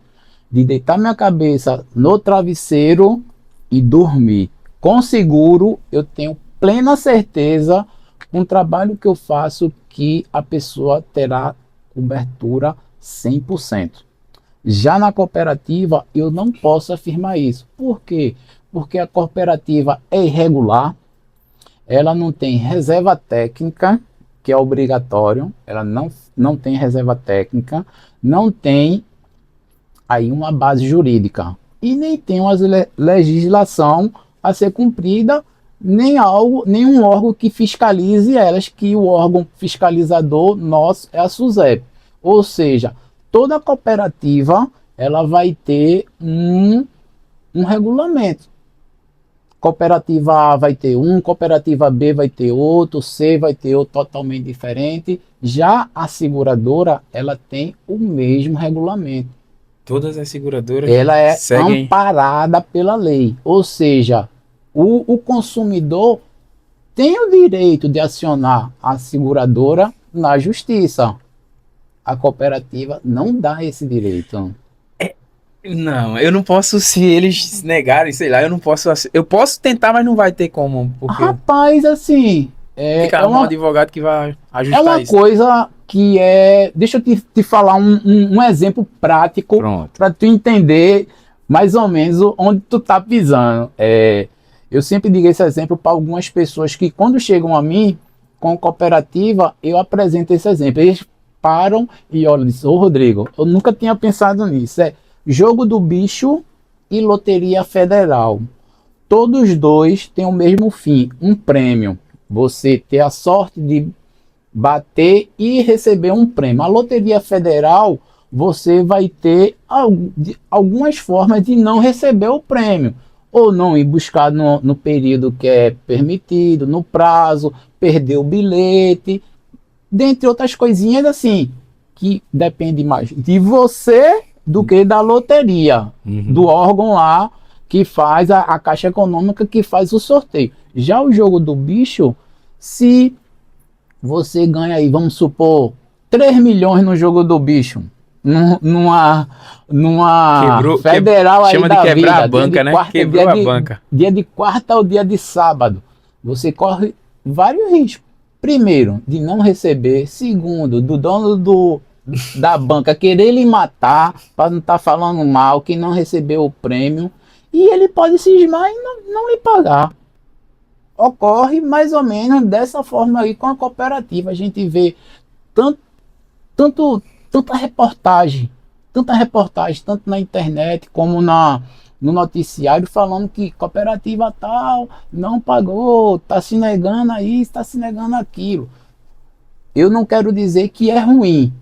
de deitar minha cabeça no travesseiro e dormir. Com seguro, eu tenho plena certeza com o trabalho que eu faço que a pessoa terá cobertura 100%. Já na cooperativa, eu não posso afirmar isso. Por quê? Porque a cooperativa é irregular, ela não tem reserva técnica, que é obrigatório, ela não tem reserva técnica, não tem aí uma base jurídica e nem tem uma legislação a ser cumprida, nenhum órgão que fiscalize elas, que o órgão fiscalizador nosso é a SUSEP. Ou seja, toda cooperativa ela vai ter um regulamento. Cooperativa A vai ter um, cooperativa B vai ter outro, C vai ter outro totalmente diferente. Já a seguradora, ela tem o mesmo regulamento. Todas as seguradoras Ela é seguem. amparada pela lei. Ou seja, o consumidor tem o direito de acionar a seguradora na justiça. A cooperativa não dá esse direito. Não, eu não posso, se eles negarem, sei lá, eu não posso. Eu posso tentar, mas não vai ter como, porque Rapaz, assim, fica um advogado que vai é ajustar uma isso. coisa que é. Deixa eu te falar um exemplo prático Pronto. para tu entender mais ou menos onde tu tá pisando. Eu sempre digo esse exemplo para algumas pessoas que, quando chegam a mim com cooperativa, eu apresento esse exemplo. Eles param e olham e dizem: Ô Rodrigo, eu nunca tinha pensado nisso. É jogo do bicho e loteria federal. Todos dois têm o mesmo fim, um prêmio. Você ter a sorte de bater e receber um prêmio. A Loteria Federal, você vai ter algumas formas de não receber o prêmio. Ou não ir buscar no período que é permitido, no prazo, perder o bilhete, dentre outras coisinhas assim, que depende mais de você do que da loteria, do órgão lá que faz a Caixa Econômica que faz o sorteio. Já o jogo do bicho, se você ganha aí, vamos supor, 3 milhões no jogo do bicho, numa federal aí chama da de quebrar vida, a banca, né? Quebrou a banca. dia de quarta ao dia de sábado, você corre vários riscos. Primeiro, de não receber. Segundo, do dono da banca querer lhe matar, para não estar falando mal, que não recebeu o prêmio, e ele pode cismar e não lhe pagar. Ocorre mais ou menos dessa forma aí com a cooperativa. A gente vê tanto, tanta reportagem, tanto na internet como no noticiário, falando que cooperativa tal não pagou, está se negando a isso, está se negando aquilo. Eu não quero dizer que é ruim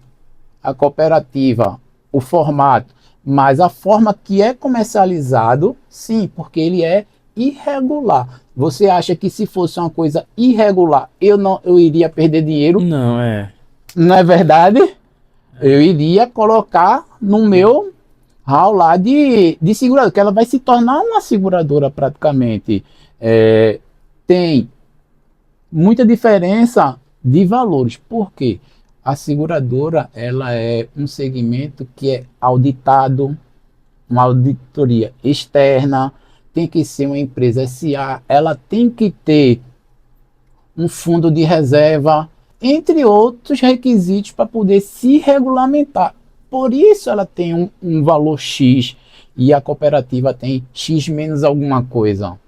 a cooperativa, o formato, mas a forma que é comercializado, sim, porque ele é irregular. Você acha que se fosse uma coisa irregular, eu iria perder dinheiro? Não, é. Não é verdade? Eu iria colocar no meu hall lá de seguradora, que ela vai se tornar uma seguradora praticamente. Tem muita diferença de valores. Por quê? A seguradora, ela é um segmento que é auditado, uma auditoria externa, tem que ser uma empresa SA, ela tem que ter um fundo de reserva, entre outros requisitos para poder se regulamentar. Por isso ela tem um valor X e a cooperativa tem X menos alguma coisa.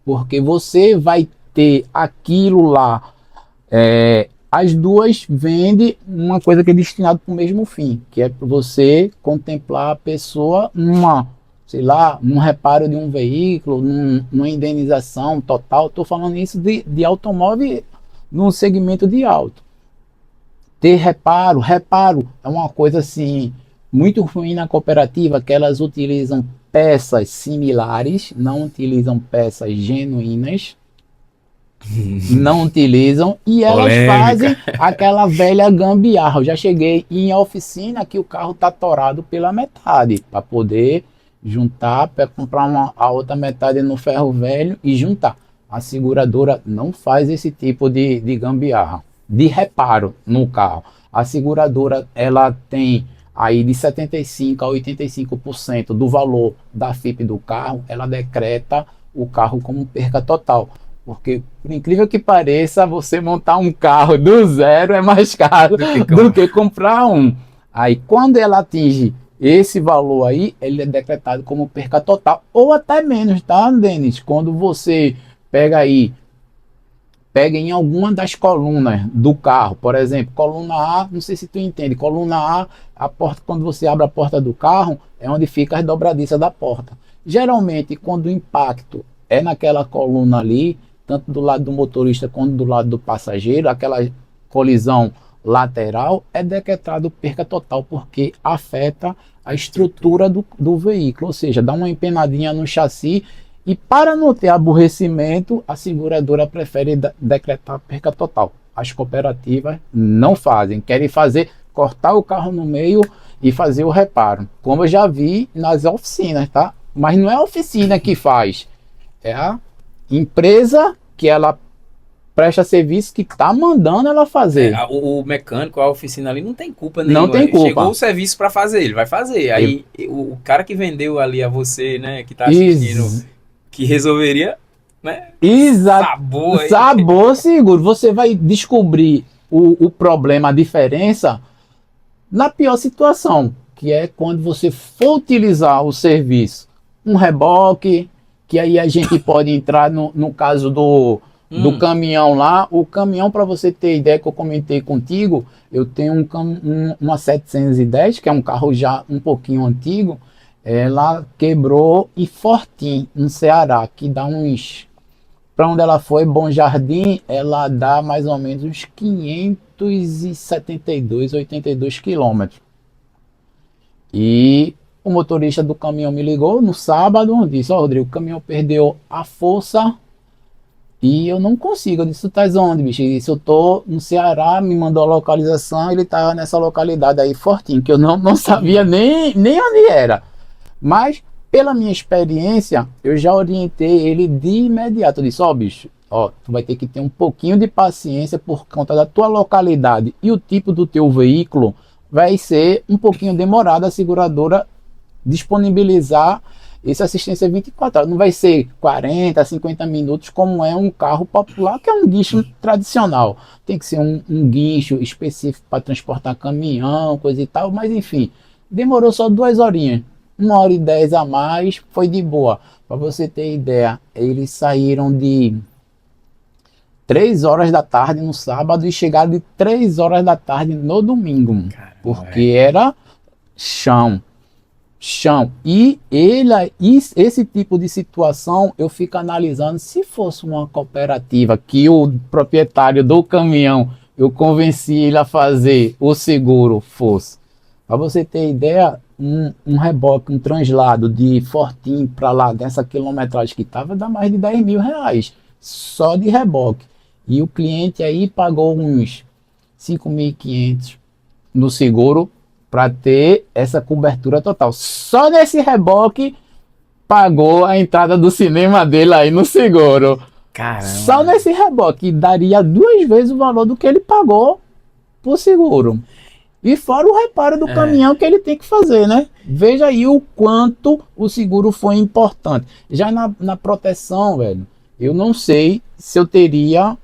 Porque você vai ter aquilo lá. As duas vendem uma coisa que é destinada para o mesmo fim, que é para você contemplar a pessoa num reparo de um veículo, numa indenização total. Estou falando isso de automóvel no segmento de auto. Ter reparo é uma coisa assim muito ruim na cooperativa, que elas utilizam peças similares, não utilizam peças genuínas, não utilizam, e elas fazem aquela velha gambiarra. Eu já cheguei em oficina que o carro está torado pela metade, para poder juntar, para comprar a outra metade no ferro velho e juntar. A seguradora não faz esse tipo de gambiarra, de reparo no carro. A seguradora, ela tem aí de 75% a 85% do valor da FIP do carro, ela decreta o carro como perca total. Porque, por incrível que pareça, você montar um carro do zero é mais caro do que comprar um. Aí, quando ela atinge esse valor aí, ele é decretado como perca total, ou até menos, tá, Denis? Quando você pega em alguma das colunas do carro, por exemplo, coluna A, não sei se tu entende, coluna A, a porta, quando você abre a porta do carro, é onde fica as dobradiças da porta. Geralmente, quando o impacto é naquela coluna ali, tanto do lado do motorista quanto do lado do passageiro, aquela colisão lateral, é decretado perca total, porque afeta a estrutura do veículo, ou seja, dá uma empenadinha no chassi E para não ter aborrecimento, a seguradora prefere decretar perca total. As cooperativas não fazem, querem fazer, cortar o carro no meio e fazer o reparo. Como eu já vi nas oficinas, tá? Mas não é a oficina que faz, é a empresa que ela presta serviço que tá mandando ela fazer. O mecânico, a oficina ali não tem culpa Não nenhuma. tem culpa. Chegou o serviço para fazer, ele vai fazer. Aí o cara que vendeu ali a você, né, que tá Ex- assistindo, que resolveria, né? Exato. Sabor aí. Sabor seguro. Você vai descobrir o problema, a diferença, na pior situação, que é quando você for utilizar o serviço. Um reboque, que aí a gente pode entrar no caso do caminhão lá. O caminhão, para você ter ideia, que eu comentei contigo, eu tenho uma 710, que é um carro já um pouquinho antigo. Ela quebrou em Fortim, no Ceará, que dá uns... Para onde ela foi, Bom Jardim, ela dá mais ou menos uns 572, 82 quilômetros. E o motorista do caminhão me ligou no sábado, disse: ó, Rodrigo, o caminhão perdeu a força e eu não consigo. Eu disse: tu estás onde, bicho? Ele disse: eu tô no Ceará, me mandou a localização, ele tá nessa localidade aí, Fortinho, que eu não sabia nem onde era. Mas, pela minha experiência, eu já orientei ele de imediato. Eu disse: ó, bicho, ó, tu vai ter que ter um pouquinho de paciência por conta da tua localidade e o tipo do teu veículo. Vai ser um pouquinho demorado a seguradora disponibilizar essa assistência 24 horas. Não vai ser 40, 50 minutos como é um carro popular, que é um guincho tradicional. Tem que ser um guincho específico para transportar caminhão, coisa e tal. Mas enfim, demorou só 2 horinhas. 1h10 a mais, foi de boa. Para você ter ideia, eles saíram de 3 horas da tarde no sábado e chegaram de 3 horas da tarde no domingo. Caramba, porque era chão. E esse tipo de situação eu fico analisando. Se fosse uma cooperativa que o proprietário do caminhão, eu convenci ele a fazer o seguro, fosse. Para você ter ideia, um reboque, um translado de Fortim para lá, dessa quilometragem que estava, dá mais de 10 mil reais. Só de reboque. E o cliente aí pagou uns 5.500 no seguro para ter essa cobertura total. Só nesse reboque pagou a entrada do cinema dele aí no seguro. Caramba. Só nesse reboque daria 2 vezes o valor do que ele pagou por seguro. E fora o reparo do caminhão que ele tem que fazer, né? Veja aí o quanto o seguro foi importante. Já na proteção, velho, eu não sei se eu teria,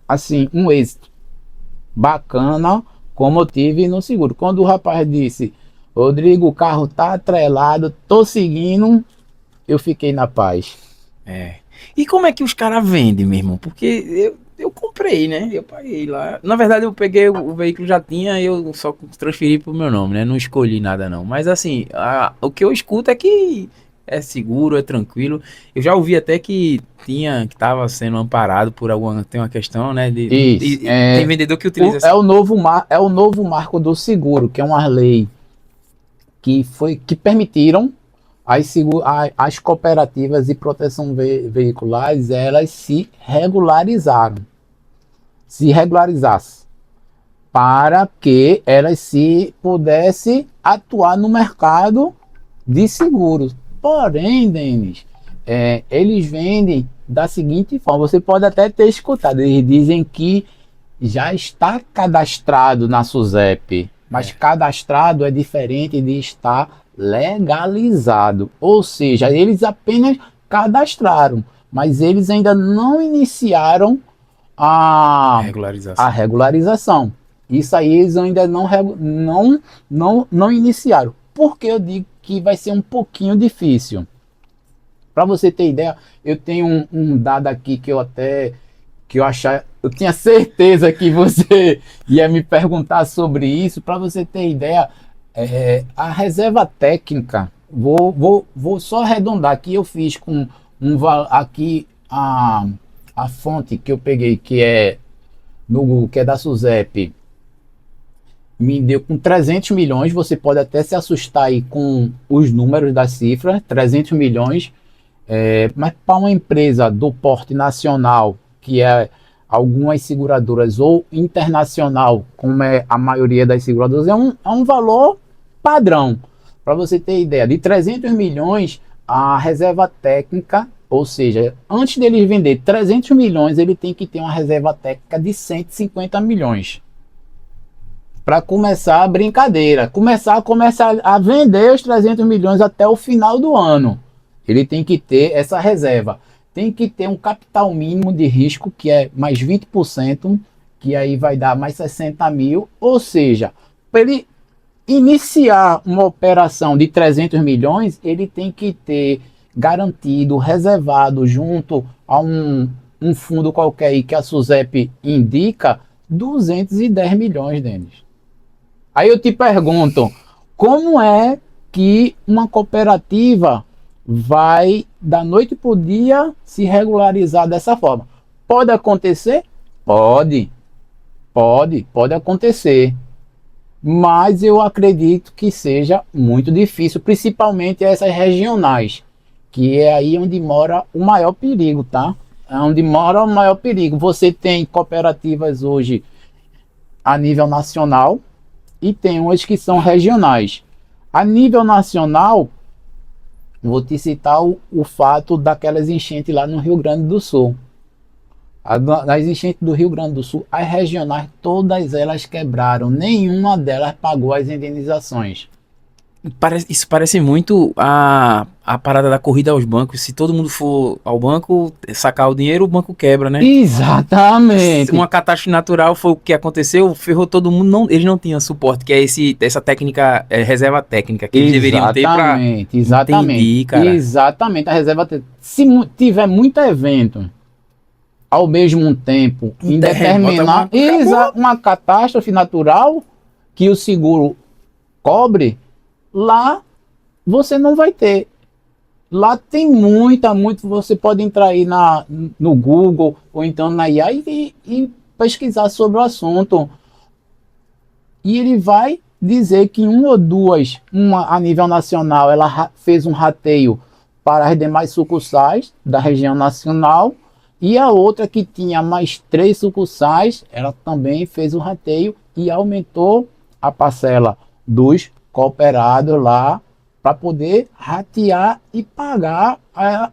assim, um êxito bacana como eu tive no seguro. Quando o rapaz disse: Rodrigo, o carro tá atrelado, tô seguindo, eu fiquei na paz. E como é que os caras vendem, meu irmão? Porque eu comprei, né? Eu paguei lá. Na verdade, eu peguei o veículo, já tinha, eu só transferi pro meu nome, né? Não escolhi nada, não. Mas assim, o que eu escuto é que é seguro, é tranquilo. Eu já ouvi até que tava sendo amparado por tem uma questão, né? Isso, tem vendedor que utiliza é o novo marco do seguro, que é uma lei que permitiram as cooperativas de proteção veiculares, elas se regularizassem para que elas se pudessem atuar no mercado de seguros. Porém, Denis, eles vendem da seguinte forma: você pode até ter escutado, eles dizem que já está cadastrado na SUSEP, mas cadastrado é diferente de estar legalizado. Ou seja, eles apenas cadastraram, mas eles ainda não iniciaram a regularização. Isso aí eles ainda não iniciaram. Por que eu digo que vai ser um pouquinho difícil? Para você ter ideia, eu tenho um dado aqui que eu tinha certeza que você ia me perguntar sobre isso. Para você ter ideia, a reserva técnica, vou só arredondar aqui, eu fiz com aqui a fonte que eu peguei, que é no Google, que é da SUSEP, me deu com 300 milhões, você pode até se assustar aí com os números das cifras, 300 milhões, Mas para uma empresa do porte nacional, que é algumas seguradoras, ou internacional, como é a maioria das seguradoras, é um valor padrão. Para você ter ideia, de 300 milhões, a reserva técnica, ou seja, antes dele vender 300 milhões, ele tem que ter uma reserva técnica de 150 milhões. Para começar a brincadeira, começar a vender os 300 milhões até o final do ano. Ele tem que ter essa reserva. Tem que ter um capital mínimo de risco, que é mais 20%, que aí vai dar mais 60 mil. Ou seja, para ele iniciar uma operação de 300 milhões, ele tem que ter garantido, reservado, junto a um fundo qualquer aí que a SUSEP indica, 210 milhões, Denis. Aí eu te pergunto, como é que uma cooperativa vai, da noite para o dia, se regularizar dessa forma? Pode acontecer? Pode acontecer. Mas eu acredito que seja muito difícil, principalmente essas regionais, que é aí onde mora o maior perigo, tá? É onde mora o maior perigo. Você tem cooperativas hoje a nível nacional, e tem umas que são regionais. A nível nacional, vou te citar o fato daquelas enchentes lá no Rio Grande do Sul. As enchentes do Rio Grande do Sul, as regionais, todas elas quebraram. Nenhuma delas pagou as indenizações. Isso parece muito a parada da corrida aos bancos. Se todo mundo for ao banco sacar o dinheiro, o banco quebra, né? Exatamente. Uma catástrofe natural foi o que aconteceu, ferrou todo mundo. Não, eles não tinham suporte, que é essa técnica, reserva técnica, que eles deveriam ter para... Exatamente. Cara. Exatamente, a reserva técnica. Se tiver muito evento ao mesmo tempo, em determinar uma catástrofe natural que o seguro cobre, lá você não vai ter. Lá tem muito, você pode entrar aí no Google ou então na IA e pesquisar sobre o assunto. E ele vai dizer que uma a nível nacional, ela fez um rateio para as demais sucursais da região nacional, e a outra que tinha mais 3 sucursais, ela também fez um rateio e aumentou a parcela dos cooperados lá para poder ratear e pagar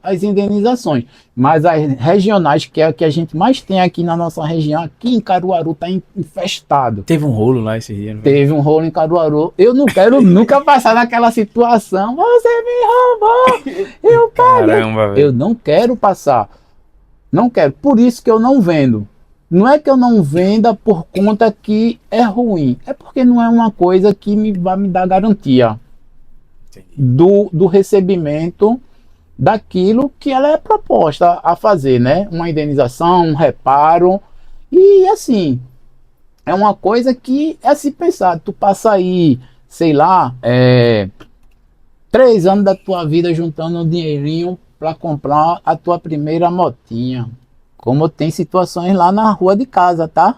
as indenizações. Mas as regionais, que é o que a gente mais tem aqui na nossa região, aqui em Caruaru está infestado. Teve um rolo lá esse dia. Teve um rolo em Caruaru. Eu não quero nunca passar naquela situação. Você me roubou! Eu paguei! Caramba, velho. Eu não quero passar. Não quero. Por isso que eu não vendo. Não é que eu não venda por conta que é ruim. É porque não é uma coisa que vai me dar garantia do recebimento daquilo que ela é proposta a fazer, né? Uma indenização, um reparo. E assim, é uma coisa que é se pensar. Tu passa aí, sei lá, 3 anos da tua vida juntando um dinheirinho para comprar a tua primeira motinha. Como tem situações lá na rua de casa, tá?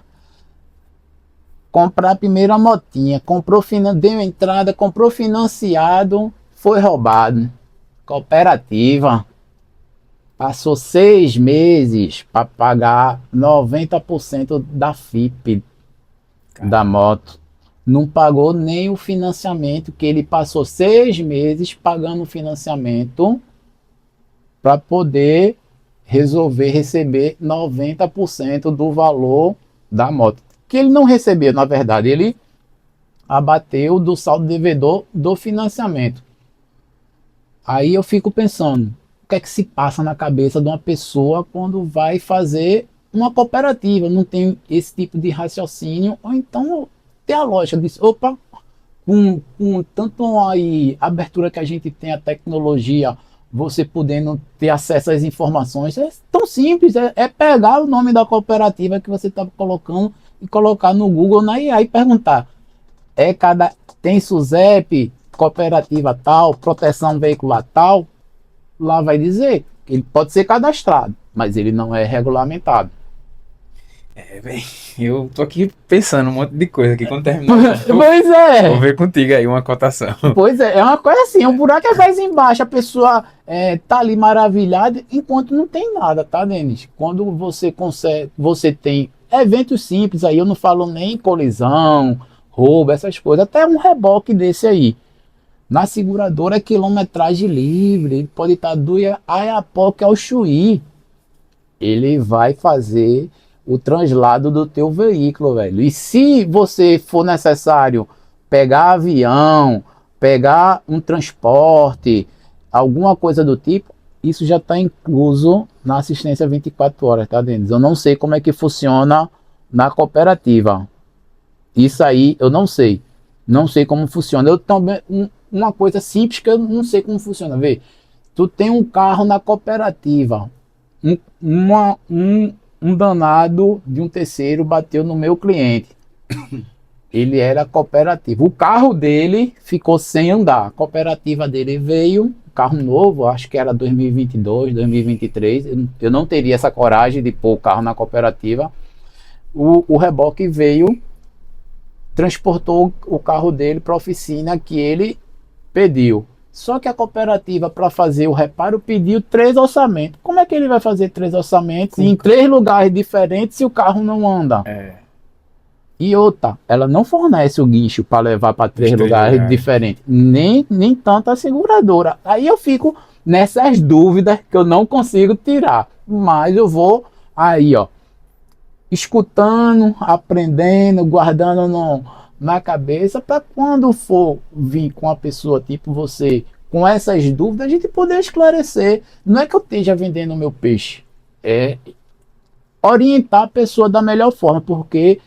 Comprar a primeira motinha, deu entrada, comprou financiado, foi roubado. Cooperativa. Passou 6 meses para pagar 90% da FIP da moto. Não pagou nem o financiamento, que ele passou 6 meses pagando o financiamento para poder receber 90% do valor da moto. Que ele não recebeu, na verdade, ele abateu do saldo devedor do financiamento. Aí eu fico pensando, o que é que se passa na cabeça de uma pessoa quando vai fazer uma cooperativa? Não tem esse tipo de raciocínio, ou então tem a lógica de, opa, com tanto aí abertura que a gente tem, a tecnologia, você podendo ter acesso às informações, é tão simples, é pegar o nome da cooperativa que você está colocando e colocar no Google, na IA, e perguntar, tem SUSEP, cooperativa tal, proteção veicular tal, lá vai dizer, ele pode ser cadastrado, mas ele não é regulamentado. Bem, eu tô aqui pensando um monte de coisa aqui quando terminar. Pois Vou é. ver contigo aí uma cotação. Pois é uma coisa assim, um buraco é mais embaixo, a pessoa tá ali maravilhada, enquanto não tem nada, tá, Denis? Quando você consegue, você tem eventos simples aí, eu não falo nem colisão, roubo, essas coisas, até um reboque desse aí. Na seguradora é quilometragem livre, ele pode estar do Iapoque ao Chuí. Ele vai fazer o translado do teu veículo, velho. E se você for necessário pegar avião, pegar um transporte, alguma coisa do tipo, isso já está incluso na assistência 24 horas, tá, Denis? Eu não sei como é que funciona na cooperativa. Isso aí eu não sei. Não sei como funciona. Eu também, uma coisa simples que eu não sei como funciona. Vê, tu tem um carro na cooperativa, um danado de um terceiro bateu no meu cliente. Ele era cooperativo. O carro dele ficou sem andar. A cooperativa dele veio, carro novo, acho que era 2022, 2023. Eu não teria essa coragem de pôr o carro na cooperativa. O reboque veio, transportou o carro dele para a oficina que ele pediu. Só que a cooperativa, para fazer o reparo, pediu 3 orçamentos. Como é que ele vai fazer 3 orçamentos em 3 lugares diferentes se o carro não anda? E outra, ela não fornece o guincho para levar para 3 lugares diferentes. Nem tanto a seguradora. Aí eu fico nessas dúvidas que eu não consigo tirar. Mas eu vou aí, ó, escutando, aprendendo, guardando na cabeça, para quando for vir com uma pessoa tipo você, com essas dúvidas, a gente poder esclarecer. Não é que eu esteja vendendo o meu peixe, é orientar a pessoa da melhor forma, porque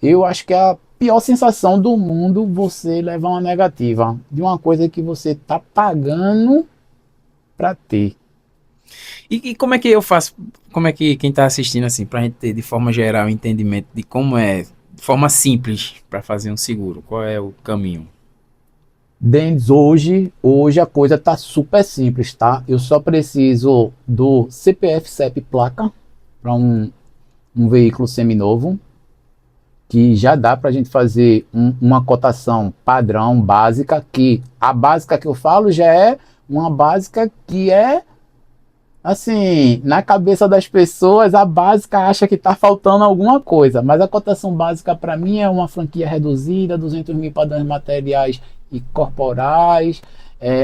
eu acho que é a pior sensação do mundo você levar uma negativa de uma coisa que você está pagando para ter. E como é que eu faço, como é que quem tá assistindo assim, pra gente ter de forma geral entendimento de como é, de forma simples, para fazer um seguro? Qual é o caminho? Denis, hoje a coisa tá super simples, tá? Eu só preciso do CPF CEP placa para um veículo seminovo, que já dá para a gente fazer uma cotação padrão, básica, que a básica que eu falo já é uma básica que é, assim, na cabeça das pessoas, a básica acha que está faltando alguma coisa, mas a cotação básica para mim é uma franquia reduzida, 200 mil para danos materiais e corporais,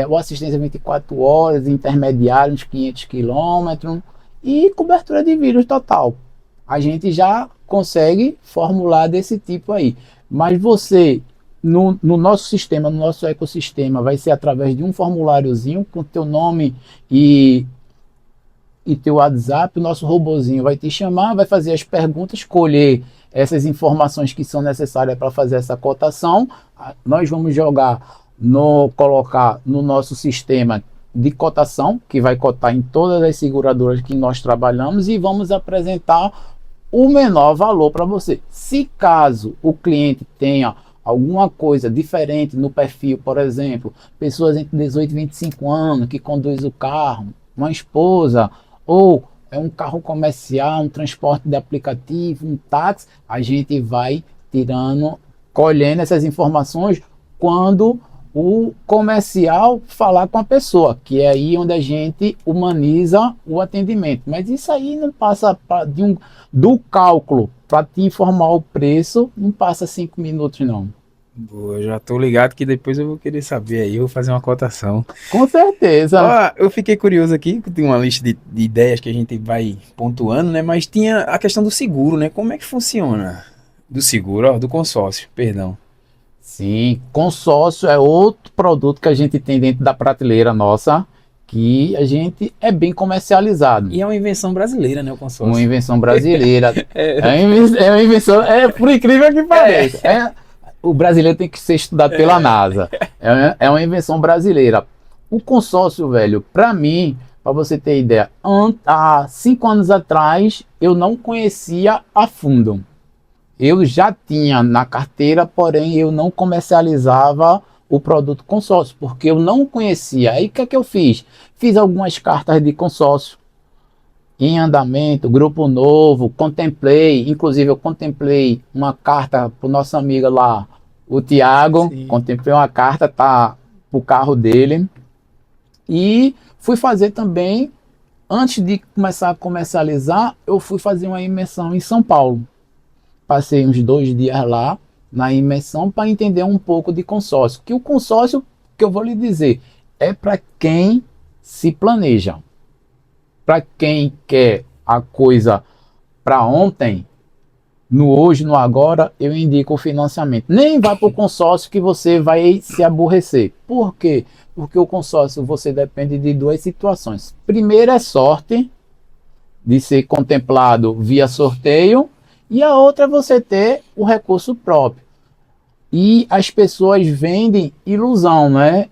ou assistência 24 horas, intermediário, uns 500 quilômetros, e cobertura de vírus total. A gente já consegue formular desse tipo aí. Mas você, no nosso sistema, no nosso ecossistema, vai ser através de um formuláriozinho com teu nome e teu WhatsApp. O nosso robozinho vai te chamar, vai fazer as perguntas, escolher essas informações que são necessárias para fazer essa cotação. Nós vamos colocar no nosso sistema de cotação, que vai cotar em todas as seguradoras que nós trabalhamos, e vamos apresentar o menor valor para você. Se caso o cliente tenha alguma coisa diferente no perfil, por exemplo, pessoas entre 18 e 25 anos que conduz o carro, uma esposa, ou é um carro comercial, um transporte de aplicativo, um táxi, a gente vai colhendo essas informações quando o comercial falar com a pessoa, que é aí onde a gente humaniza o atendimento. Mas isso aí não passa do cálculo para te informar o preço, não passa 5 minutos não. Boa, já tô ligado que depois eu vou querer saber aí, eu vou fazer uma cotação. Com certeza. Ó, eu fiquei curioso aqui, que tem uma lista de ideias que a gente vai pontuando, né? Mas tinha a questão do seguro, né? Como é que funciona? Do seguro, ó, do consórcio, perdão. Sim, consórcio é outro produto que a gente tem dentro da prateleira nossa, que a gente é bem comercializado. E é uma invenção brasileira, né, o Uma consórcio? invenção brasileira. É uma invenção, por incrível que pareça. O brasileiro tem que ser estudado pela NASA. É uma invenção brasileira. O consórcio, velho, para mim, para você ter ideia, há 5 anos atrás eu não conhecia a fundo. Eu já tinha na carteira, porém eu não comercializava o produto consórcio, porque eu não conhecia. Aí o que é que eu fiz? Fiz algumas cartas de consórcio, em andamento, grupo novo, contemplei, inclusive eu contemplei uma carta para o nosso amigo lá, o Tiago, contemplei uma carta, tá, para o carro dele, e fui fazer também, antes de começar a comercializar, eu fui fazer uma imersão em São Paulo. Passei uns 2 dias lá na imersão para entender um pouco de consórcio. Que o consórcio, que eu vou lhe dizer, é para quem se planeja. Para quem quer a coisa para ontem, no hoje, no agora, eu indico o financiamento. Nem vá para o consórcio que você vai se aborrecer. Por quê? Porque o consórcio você depende de 2 situações. Primeiro é sorte, de ser contemplado via sorteio, e a outra é você ter o recurso próprio. E as pessoas vendem ilusão, né?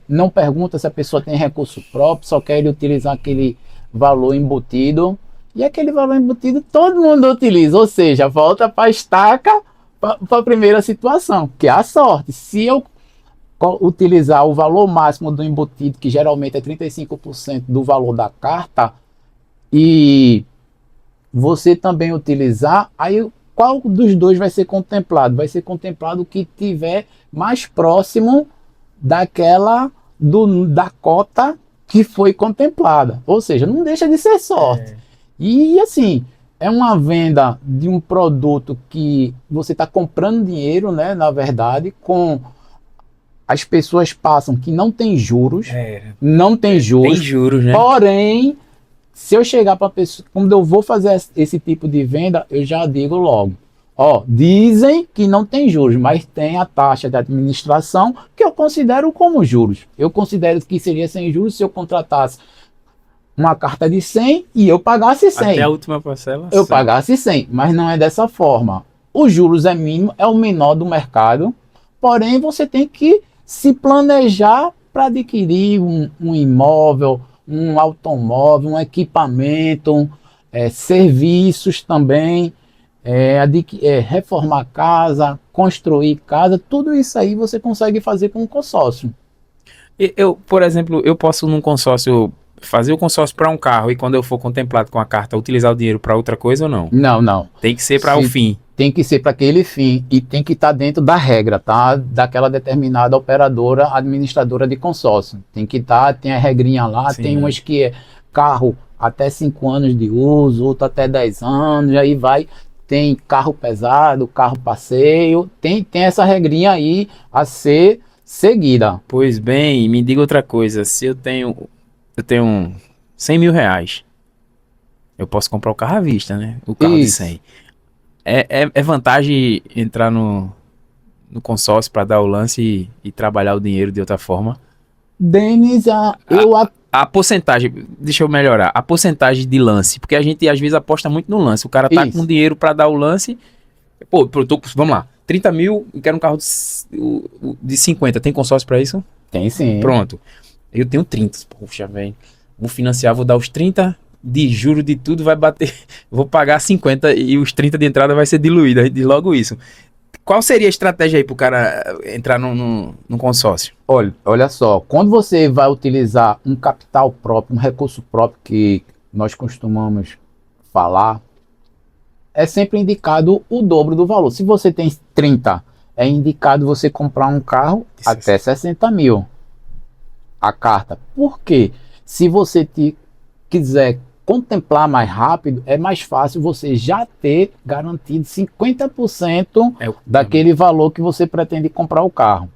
Não pergunta se a pessoa tem recurso próprio, só quer utilizar aquele valor embutido. E aquele valor embutido todo mundo utiliza, ou seja, volta para a estaca, para a primeira situação, que é a sorte. Se eu utilizar o valor máximo do embutido, que geralmente é 35% do valor da carta, e você também utilizar, aí qual dos dois vai ser contemplado? Vai ser contemplado o que tiver mais próximo da cota que foi contemplada. Ou seja, não deixa de ser sorte. E assim, é uma venda de um produto que você está comprando dinheiro, né? Na verdade, as pessoas passam que não tem juros, não tem juros, tem juros, né? Porém, se eu chegar para a pessoa, quando eu vou fazer esse tipo de venda, eu já digo logo, dizem que não tem juros, mas tem a taxa de administração que eu considero como juros. Eu considero que seria sem juros se eu contratasse uma carta de 100 e eu pagasse 100. Até a última parcela? Eu pagasse 100, mas não é dessa forma. Os juros é mínimo, é o menor do mercado, porém você tem que se planejar para adquirir um imóvel, um automóvel, um equipamento, serviços também, reformar casa, construir casa, tudo isso aí você consegue fazer com um consórcio. Eu, por exemplo, eu posso num consórcio fazer o consórcio para um carro e quando eu for contemplado com a carta utilizar o dinheiro para outra coisa ou não? Não. Tem que ser para o fim. Tem que ser para aquele fim e tem que estar dentro da regra, tá? Daquela determinada operadora administradora de consórcio. Tem que estar, tem a regrinha lá, tem umas que é carro até 5 anos de uso, outro até 10 anos, aí vai. Tem carro pesado, carro passeio, tem essa regrinha aí a ser seguida. Pois bem, me diga outra coisa, se eu tenho 100 mil reais, eu posso comprar o carro à vista, né? O carro de 100. É vantagem entrar no consórcio para dar o lance e trabalhar o dinheiro de outra forma? Denis, a porcentagem, deixa eu melhorar, a porcentagem de lance, porque a gente às vezes aposta muito no lance, o cara tá com dinheiro para dar o lance, vamos lá, 30 mil e quero um carro de 50, tem consórcio para isso? Tem sim. Pronto, eu tenho 30, poxa velho, vou financiar, vou dar os 30 de juro de tudo, vai bater, vou pagar 50 e os 30 de entrada vai ser diluído, de logo isso. Qual seria a estratégia aí pro cara entrar num consórcio? Olha só, quando você vai utilizar um capital próprio, um recurso próprio que nós costumamos falar, é sempre indicado o dobro do valor. Se você tem 30, é indicado você comprar um carro até 60 mil. A carta. Por quê? Se você quiser contemplar mais rápido, é mais fácil você já ter garantido 50% daquele valor que você pretende comprar o carro.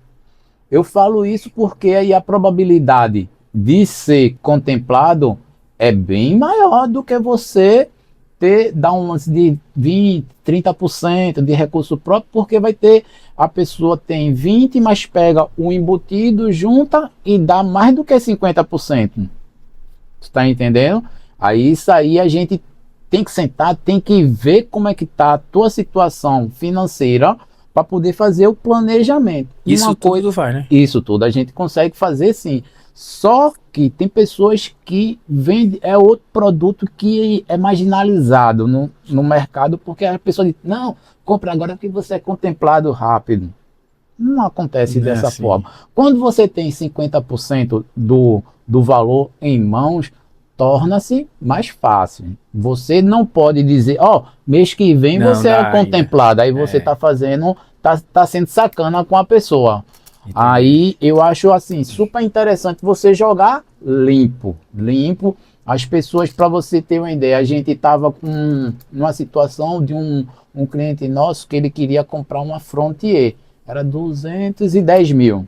Eu falo isso porque aí a probabilidade de ser contemplado é bem maior do que você dar um lance de 20%, 30% de recurso próprio, porque a pessoa tem 20%, mas pega o embutido, junta e dá mais do que 50%. Você está entendendo? Aí isso aí a gente tem que sentar, tem que ver como é que está a tua situação financeira para poder fazer o planejamento. Isso tudo vai, né? Isso tudo a gente consegue fazer sim. Só que tem pessoas que vendem outro produto que é marginalizado no mercado, porque a pessoa diz, não, compra agora que você é contemplado rápido. Não acontece dessa forma. Quando você tem 50% do valor em mãos, torna-se mais fácil. Você não pode dizer, mês que vem Não você dá é contemplado, aí você está fazendo, tá sendo sacana com a pessoa. Entendi. Aí eu acho assim, super interessante você jogar limpo. As pessoas, para você ter uma ideia, a gente estava com uma situação de um cliente nosso que ele queria comprar uma Frontier, era 210 mil.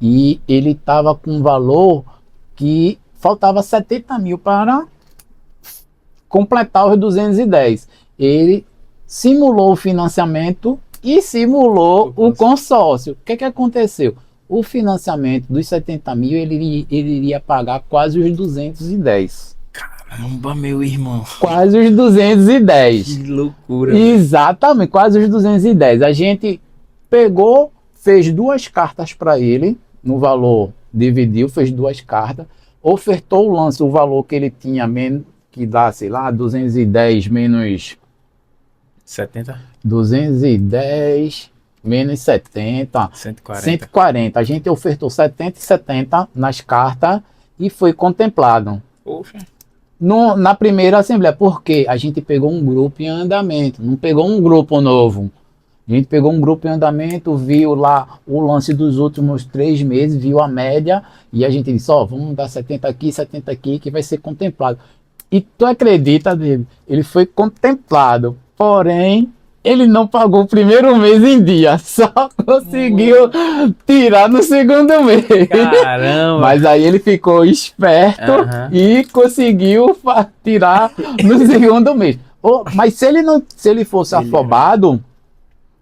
E ele estava com um valor que faltava 70 mil para completar os 210. Ele simulou o financiamento e simulou o consórcio. O que aconteceu? O financiamento dos 70 mil, ele iria pagar quase os 210. Caramba, meu irmão. Quase os 210. Que loucura. Exatamente, quase os 210. A gente pegou, fez 2 cartas para ele, no valor, dividiu, fez 2 cartas, ofertou o lance, o valor que ele tinha, que dá, sei lá, 210 menos 70? 210 menos 70, 140. A gente ofertou 70 e 70 nas cartas e foi contemplado. Poxa. Na primeira assembleia, porque a gente pegou um grupo em andamento, não pegou um grupo novo. A gente pegou um grupo em andamento, viu lá o lance dos últimos 3 meses, viu a média, e a gente disse, vamos dar 70 aqui, que vai ser contemplado. E tu acredita, David? Ele foi contemplado, porém, ele não pagou o primeiro mês em dia, só conseguiu tirar no segundo mês. Caramba! Mas aí ele ficou esperto e conseguiu tirar no segundo mês. Mas se ele fosse afobado,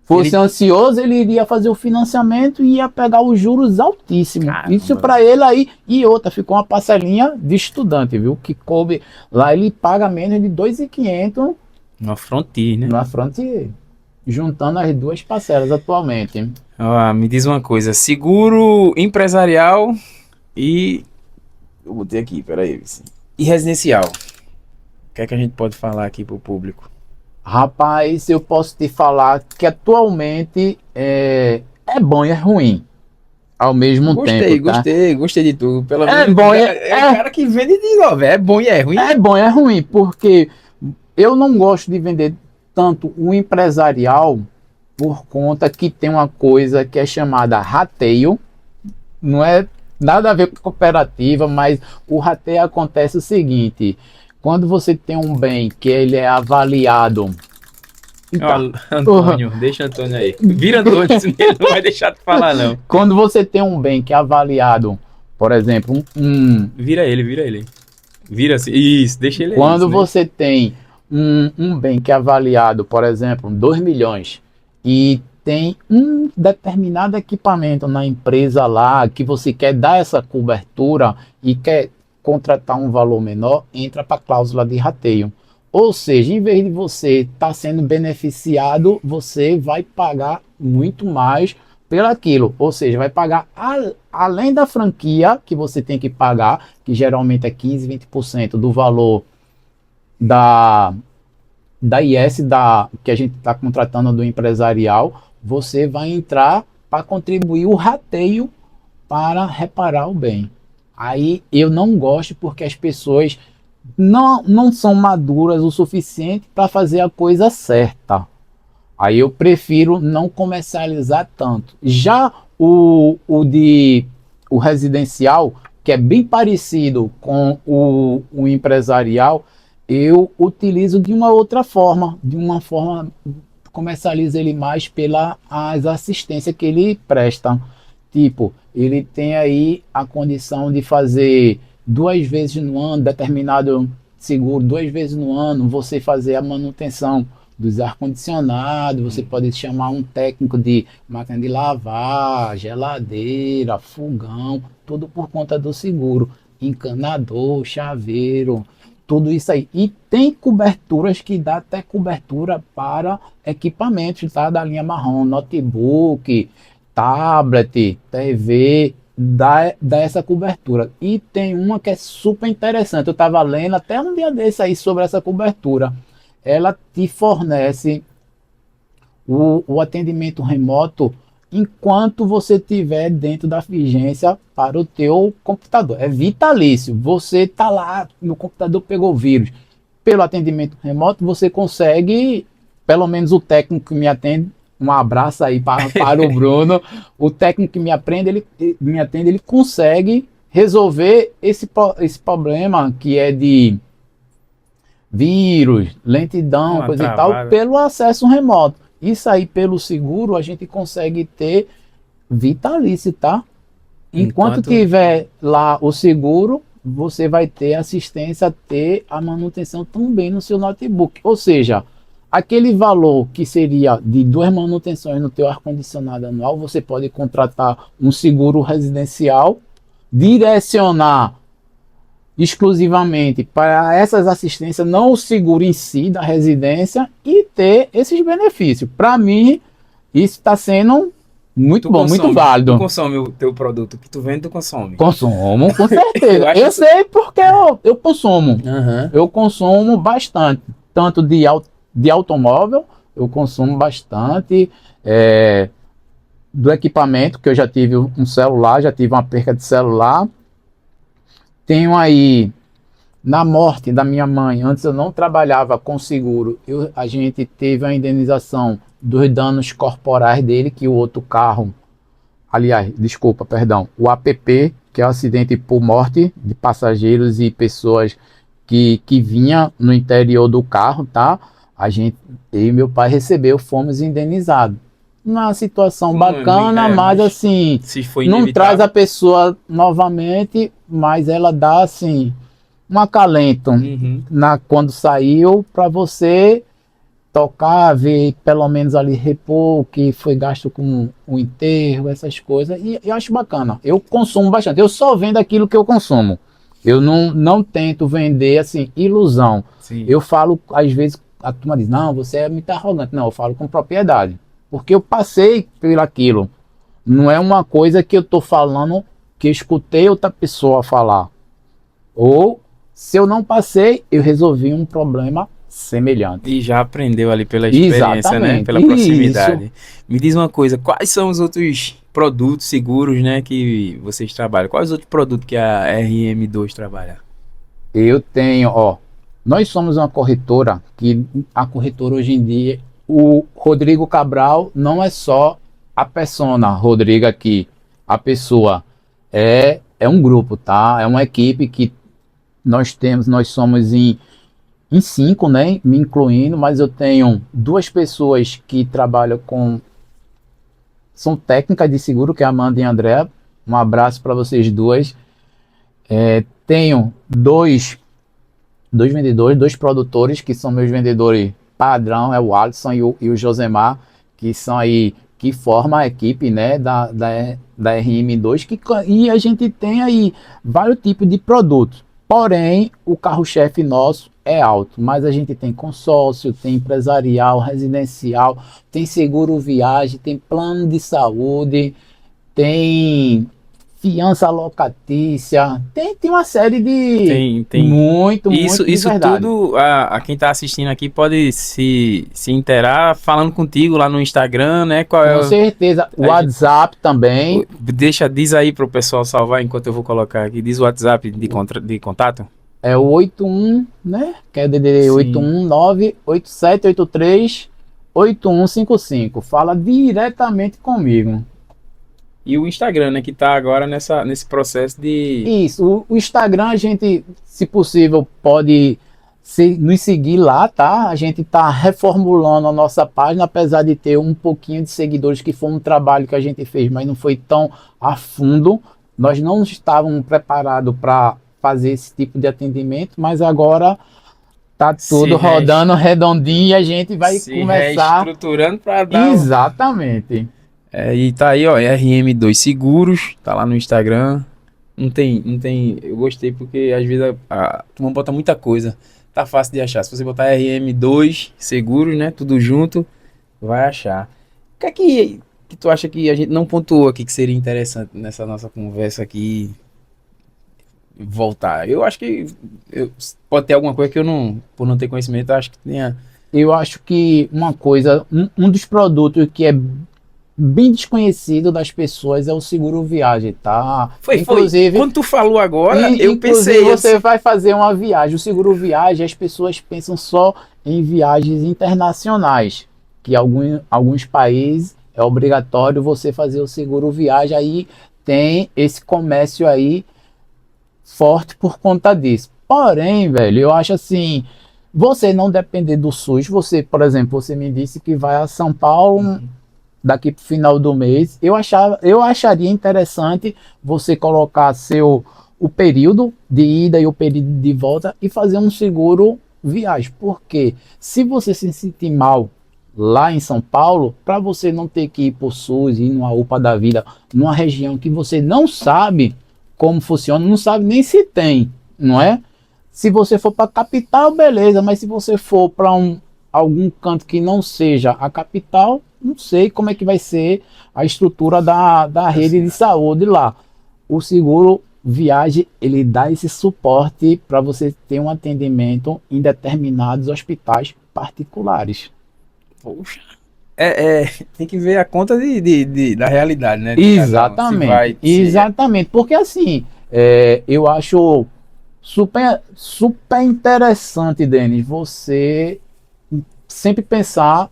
fosse ansioso, ele iria fazer o financiamento e ia pegar os juros altíssimos. Caramba. Isso para ele aí. E outra, ficou uma parcelinha de estudante, viu? Que coube lá, ele paga menos de 2.500. Uma Frontier, né? Uma Frontier. Juntando as 2 parcelas atualmente. Me diz uma coisa, seguro empresarial e... Eu botei aqui, peraí. E residencial? O que é que a gente pode falar aqui pro público? Rapaz, eu posso te falar que atualmente é bom e é ruim ao mesmo tempo. Gostei de tudo. Pelo menos bom, o cara que vende de novo. É bom e é ruim. É bom e é ruim, porque eu não gosto de vender tanto o empresarial por conta que tem uma coisa que é chamada rateio. Não é nada a ver com cooperativa, mas o rateio acontece o seguinte: quando você tem um bem que ele é avaliado... Antônio, deixa Antônio aí. Vira Antônio, senão ele não vai deixar de falar, não. Quando você tem um bem que é avaliado, por exemplo, Vira ele. Vira assim. Isso, deixa ele aí. Quando você tem um bem que é avaliado, por exemplo, 2 milhões, e tem um determinado equipamento na empresa lá que você quer dar essa cobertura e quer contratar um valor menor, entra para a cláusula de rateio. Ou seja, em vez de você estar sendo beneficiado, você vai pagar muito mais pelaquilo. Ou seja, vai pagar além da franquia que você tem que pagar, que geralmente é 15, 20% do valor da IS que a gente está contratando do empresarial, você vai entrar para contribuir o rateio para reparar o bem. Aí eu não gosto porque as pessoas não são maduras o suficiente para fazer a coisa certa. Aí eu prefiro não comercializar tanto. Já o residencial, que é bem parecido com o empresarial, eu utilizo de uma outra forma, comercializo ele mais pelas assistências que ele presta. Tipo, ele tem aí a condição de fazer 2 vezes no ano, determinado seguro, 2 vezes no ano, você fazer a manutenção dos ar-condicionados, você pode chamar um técnico de máquina de lavar, geladeira, fogão, tudo por conta do seguro, encanador, chaveiro, tudo isso aí. E tem coberturas que dá até cobertura para equipamentos, tá? Da linha marrom, notebook, tablet, TV, dá essa cobertura. E tem uma que é super interessante, eu estava lendo até um dia desse aí sobre essa cobertura. Ela te fornece o atendimento remoto enquanto você estiver dentro da vigência para o teu computador. É vitalício. Você está lá, no computador pegou o vírus. Pelo atendimento remoto, você consegue, pelo menos o técnico que me atende, um abraço aí para o Bruno, o técnico que me atende, ele consegue resolver esse problema que é de vírus, lentidão, Uma coisa travada. e tal, pelo acesso remoto. Isso aí, pelo seguro, a gente consegue ter vitalício, tá? Enquanto tiver lá o seguro, você vai ter assistência, ter a manutenção também no seu notebook. Ou seja, aquele valor que seria de 2 manutenções no teu ar-condicionado anual, você pode contratar um seguro residencial, direcionar exclusivamente para essas assistências, não o seguro em si da residência, e ter esses benefícios. Para mim, isso está sendo muito bom, muito válido. Tu consome o teu produto que tu vende, tu consome? Consumo, com certeza. eu sei porque eu consumo. Uhum. Eu consumo bastante. Tanto de automóvel, eu consumo bastante. Do equipamento, que eu já tive um celular, já tive uma perca de celular. Tenho aí, na morte da minha mãe, antes eu não trabalhava com seguro, a gente teve a indenização dos danos corporais dele, que o outro carro, aliás, desculpa, perdão, o APP, que é o acidente por morte de passageiros e pessoas que vinha no interior do carro, tá? Eu e meu pai fomos indenizados. Uma situação bacana, mas assim, não traz a pessoa novamente, mas ela dá assim um acalento quando saiu, para você tocar, ver pelo menos ali repor o que foi gasto com o enterro, essas coisas, e eu acho bacana. Eu consumo bastante, eu só vendo aquilo que eu consumo. Eu não tento vender assim ilusão. Sim. Eu falo, às vezes a turma diz, não, você é muito arrogante. Não, eu falo com propriedade, porque eu passei por aquilo. Não é uma coisa que eu estou falando que eu escutei outra pessoa falar. Ou, se eu não passei, eu resolvi um problema semelhante. E já aprendeu ali pela experiência, exatamente, né? Pela proximidade. Isso. Me diz uma coisa, quais são os outros produtos seguros, né, que vocês trabalham? Quais os outros produtos que a RM2 trabalha? Eu tenho, nós somos uma corretora, que a corretora hoje em dia, o Rodrigo Cabral não é só a persona, Rodrigo aqui, a pessoa, é um grupo, tá? É uma equipe que nós somos em 5, né? Me incluindo, mas eu tenho 2 pessoas que trabalham são técnicas de seguro, que é a Amanda e a André. Um abraço para vocês duas. Tenho 2 vendedores, 2 produtores, que são meus vendedores padrão, é o Alisson e o Josemar, que são aí, que formam a equipe, né, da RM2, e a gente tem aí vários tipos de produtos. Porém, o carro-chefe nosso é alto, mas a gente tem consórcio, tem empresarial, residencial, tem seguro viagem, tem plano de saúde, tem fiança locatícia, tem uma série de... Tem. Muito isso tudo, a quem está assistindo aqui pode se inteirar falando contigo lá no Instagram, né? Com certeza. O WhatsApp também. Diz aí para o pessoal salvar enquanto eu vou colocar aqui. Diz o WhatsApp de contato. É o 81, né? Que é o DDD 819-8783-8155. Fala diretamente comigo. E o Instagram, né? Que tá agora nesse processo de... Isso. O Instagram, a gente, se possível, pode nos seguir lá, tá? A gente tá reformulando a nossa página, apesar de ter um pouquinho de seguidores, que foi um trabalho que a gente fez, mas não foi tão a fundo. Nós não estávamos preparados para fazer esse tipo de atendimento, mas agora tá tudo rodando redondinho e a gente vai começar estruturando para dar... Exatamente. E tá aí, ó, RM2 Seguros, tá lá no Instagram. Não tem, eu gostei porque às vezes a turma bota muita coisa, tá fácil de achar. Se você botar RM2 Seguros, né, tudo junto, vai achar. O que é que tu acha que a gente não pontuou aqui que seria interessante nessa nossa conversa aqui voltar? Eu acho que pode ter alguma coisa que eu não, por não ter conhecimento, eu acho que tenha... Eu acho que uma coisa, um dos produtos que é bem desconhecido das pessoas é o seguro viagem, tá? Foi. Inclusive, Quando tu falou agora, eu inclusive pensei você assim. vai fazer uma viagem. O seguro viagem, as pessoas pensam só em viagens internacionais, que alguns países é obrigatório você fazer o seguro viagem. Aí tem esse comércio aí forte por conta disso. Porém, velho, eu acho assim, você não depender do SUS, você, por exemplo, você me disse que vai a São Paulo daqui para o final do mês, eu acharia interessante você colocar o período de ida e o período de volta e fazer um seguro viagem. Porque se você se sentir mal lá em São Paulo, para você não ter que ir para o SUS, ir numa UPA da vida, numa região que você não sabe como funciona, não sabe nem se tem, não é? Se você for para a capital, beleza, mas se você for para algum canto que não seja a capital, não sei como é que vai ser a estrutura da rede de saúde lá. O seguro viagem, ele dá esse suporte para você ter um atendimento em determinados hospitais particulares. Poxa. Tem que ver a conta da realidade, né? De cada um. Se Exatamente, vai. exatamente, porque assim, eu acho super interessante, Denis, você sempre pensar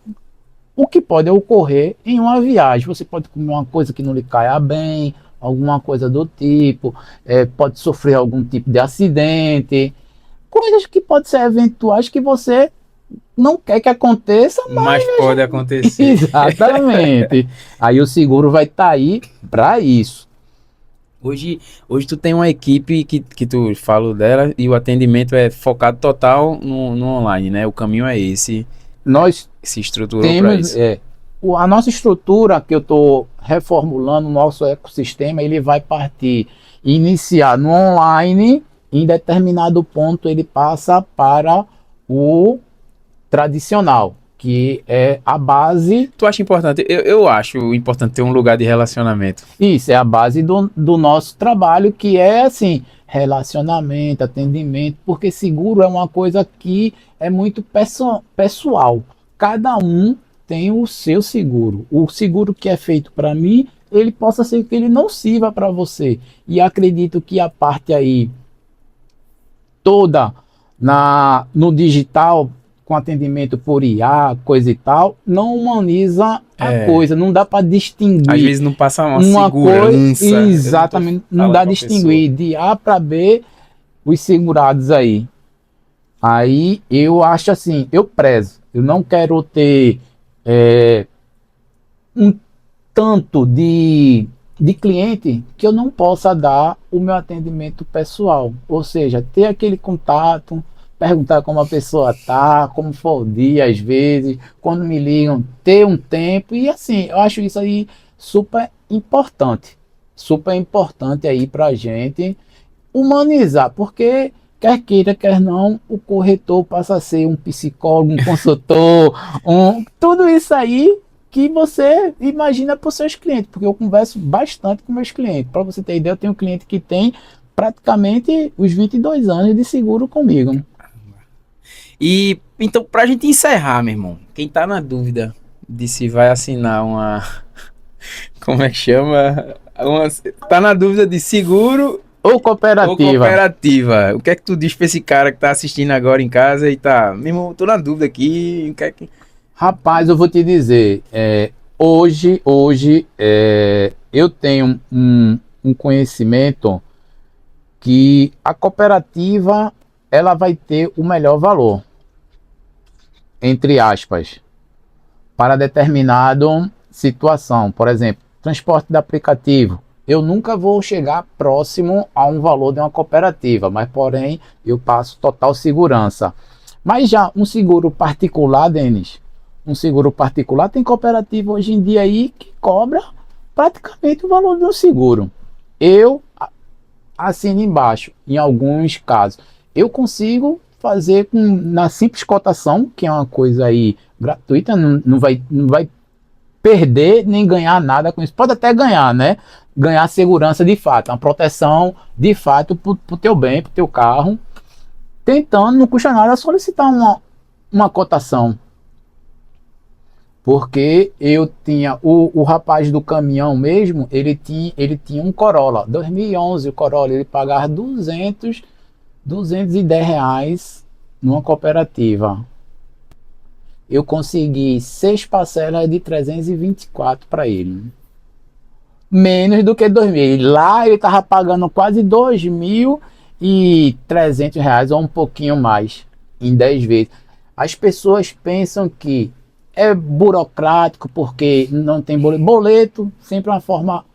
o que pode ocorrer em uma viagem. Você pode comer uma coisa que não lhe caia bem, alguma coisa do tipo, pode sofrer algum tipo de acidente, coisas que podem ser eventuais que você não quer que aconteça, Mas pode acontecer. exatamente. Aí o seguro vai estar aí para isso. Hoje tu tem uma equipe que tu fala dela e o atendimento é focado total no online, né? O caminho é esse. Nós Se estruturou para temos isso. a nossa estrutura que eu estou reformulando, o nosso ecossistema, ele vai partir iniciar no online, em determinado ponto ele passa para o tradicional, que é a base. Tu acha importante? Eu acho importante ter um lugar de relacionamento. Isso é a base do nosso trabalho, que é assim, relacionamento, atendimento, porque seguro é uma coisa que é muito pessoal. Cada um tem o seu seguro. O seguro que é feito para mim, ele possa ser que ele não sirva para você. E acredito que a parte aí toda no digital, com atendimento por IA, coisa e tal, não humaniza a É. coisa, não dá para Às distinguir vezes não passa uma uma coisa, segurança. Eu não tô exatamente, não falando dá com a pessoa. distinguir de A para B os segurados aí. Aí eu acho assim, eu prezo, eu não quero ter um tanto de cliente que eu não possa dar o meu atendimento pessoal. Ou seja, ter aquele contato, perguntar como a pessoa tá, como foi o dia, às vezes, quando me ligam, ter um tempo. E assim, eu acho isso aí super importante. Super importante aí pra gente humanizar, porque quer queira, quer não, o corretor passa a ser um psicólogo, um consultor, tudo isso aí que você imagina para os seus clientes, porque eu converso bastante com meus clientes. Para você ter ideia, eu tenho um cliente que tem praticamente os 22 anos de seguro comigo. E então, pra gente encerrar, meu irmão, quem tá na dúvida de se vai assinar uma. Como é que chama? Tá na dúvida de seguro Ou ou cooperativa. cooperativa. O que é que tu diz pra esse cara que tá assistindo agora em casa e tá, meu irmão, tô na dúvida aqui, o que é que. Rapaz, eu vou te dizer, hoje eu tenho um conhecimento que a cooperativa ela vai ter o melhor valor, entre aspas, para determinada situação. Por exemplo, transporte de aplicativo. Eu nunca vou chegar próximo a um valor de uma cooperativa, mas porém eu passo total segurança. Mas já um seguro particular, Denis, um seguro particular, tem cooperativa hoje em dia aí que cobra praticamente o valor do seguro. Eu assino embaixo, em alguns casos. Eu consigo fazer na simples cotação, que é uma coisa aí gratuita, não vai perder nem ganhar nada com isso. Pode até ganhar, né? Ganhar segurança de fato, uma proteção de fato para o teu bem, para o teu carro. Tentando, não custa nada solicitar uma cotação. Porque eu tinha, o rapaz do caminhão mesmo, ele tinha um Corolla, 2011 o Corolla, ele pagava 210 reais numa cooperativa. Eu consegui 6 parcelas de 324 para ele. Menos do que 2.000. Lá ele estava pagando quase 2.300 reais, ou um pouquinho mais, em 10 vezes. As pessoas pensam que é burocrático porque não tem boleto. Boleto sempre é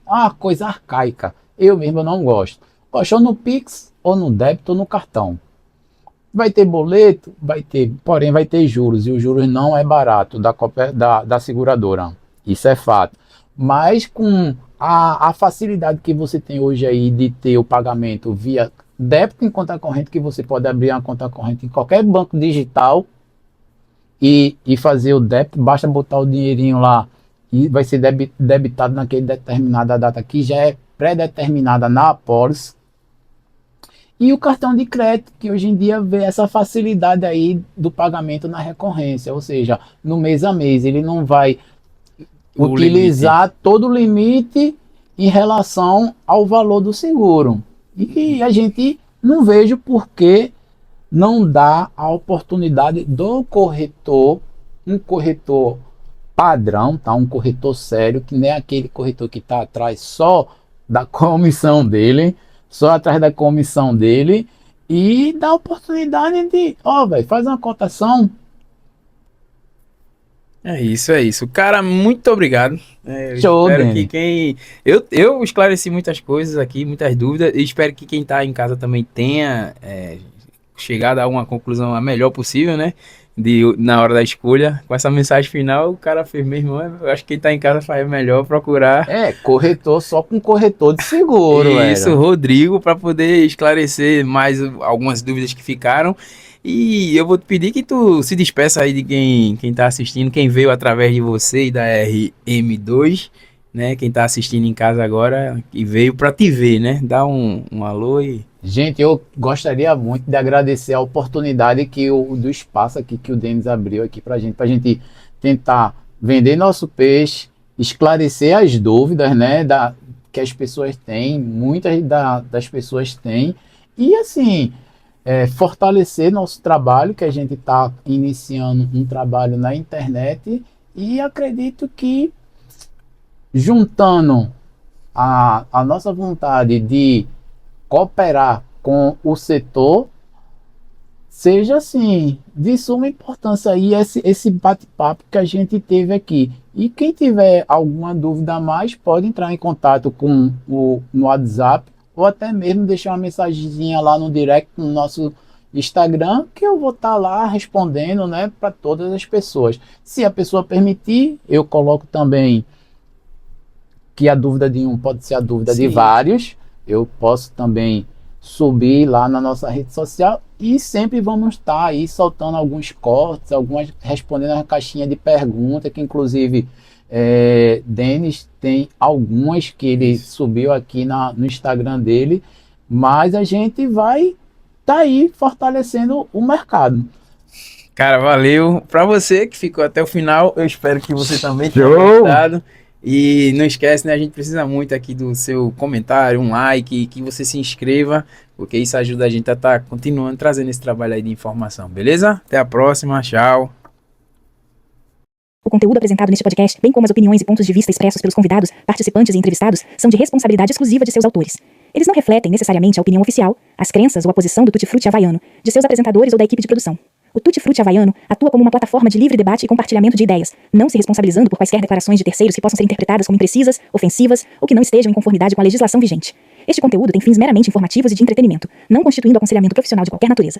uma coisa arcaica. Eu mesmo não gosto. Gosto ou no Pix, ou no débito, ou no cartão. Vai ter boleto? Vai ter, porém vai ter juros. E os juros não é barato da seguradora. Isso é fato. Mas com a facilidade que você tem hoje aí de ter o pagamento via débito em conta corrente, que você pode abrir uma conta corrente em qualquer banco digital e fazer o débito, basta botar o dinheirinho lá e vai ser debitado naquele determinada data que já é pré-determinada na apólice. E o cartão de crédito, que hoje em dia vê essa facilidade aí do pagamento na recorrência, ou seja, no mês a mês, ele não vai utilizar todo o limite em relação ao valor do seguro. E a gente não vejo por que não dá a oportunidade do corretor, um corretor padrão, tá? Um corretor sério, que nem aquele corretor que está atrás só da comissão dele, e dá a oportunidade de, velho, faz uma cotação. É isso, é isso. Cara, muito obrigado. Eu Show, espero Dani. que eu esclareci muitas coisas aqui, muitas dúvidas, e espero que quem tá em casa também tenha chegado a uma conclusão a melhor possível, né? Na hora da escolha. Com essa mensagem final, o cara fez mesmo. Eu acho que quem tá em casa faz melhor procurar. Corretor só com corretor de seguro, Isso, velho. Rodrigo, para poder esclarecer mais algumas dúvidas que ficaram. E eu vou te pedir que tu se despeça aí de quem tá assistindo, quem veio através de você e da RM2, né? Quem tá assistindo em casa agora e veio para te ver, né? Dá um alô e... Gente, eu gostaria muito de agradecer a oportunidade do espaço aqui que o Denis abriu aqui pra gente tentar vender nosso peixe, esclarecer as dúvidas, né, que as pessoas têm, muitas das pessoas têm, e assim, fortalecer nosso trabalho, que a gente está iniciando um trabalho na internet, e acredito que juntando a nossa vontade de cooperar com o setor seja assim de suma importância aí esse bate-papo que a gente teve aqui. E quem tiver alguma dúvida a mais pode entrar em contato no WhatsApp ou até mesmo deixar uma mensagenzinha lá no direct no nosso Instagram, que eu vou estar lá respondendo, né, para todas as pessoas. Se a pessoa permitir, eu coloco também que a dúvida de um pode ser a dúvida de vários. Eu posso também subir lá na nossa rede social e sempre vamos estar aí soltando alguns cortes, respondendo a caixinha de pergunta, que inclusive Denis tem algumas que ele subiu aqui no Instagram dele, mas a gente vai estar aí fortalecendo o mercado. Cara, valeu. Para você que ficou até o final, eu espero que você também tenha gostado. E não esquece, né? A gente precisa muito aqui do seu comentário, um like, que você se inscreva, porque isso ajuda a gente a estar continuando trazendo esse trabalho aí de informação, beleza? Até a próxima, tchau! O conteúdo apresentado neste podcast, bem como as opiniões e pontos de vista expressos pelos convidados, participantes e entrevistados, são de responsabilidade exclusiva de seus autores. Eles não refletem necessariamente a opinião oficial, as crenças ou a posição do Tutti Frutti Havaiano, de seus apresentadores ou da equipe de produção. O Tutti Frutti Havaiano atua como uma plataforma de livre debate e compartilhamento de ideias, não se responsabilizando por quaisquer declarações de terceiros que possam ser interpretadas como imprecisas, ofensivas ou que não estejam em conformidade com a legislação vigente. Este conteúdo tem fins meramente informativos e de entretenimento, não constituindo aconselhamento profissional de qualquer natureza.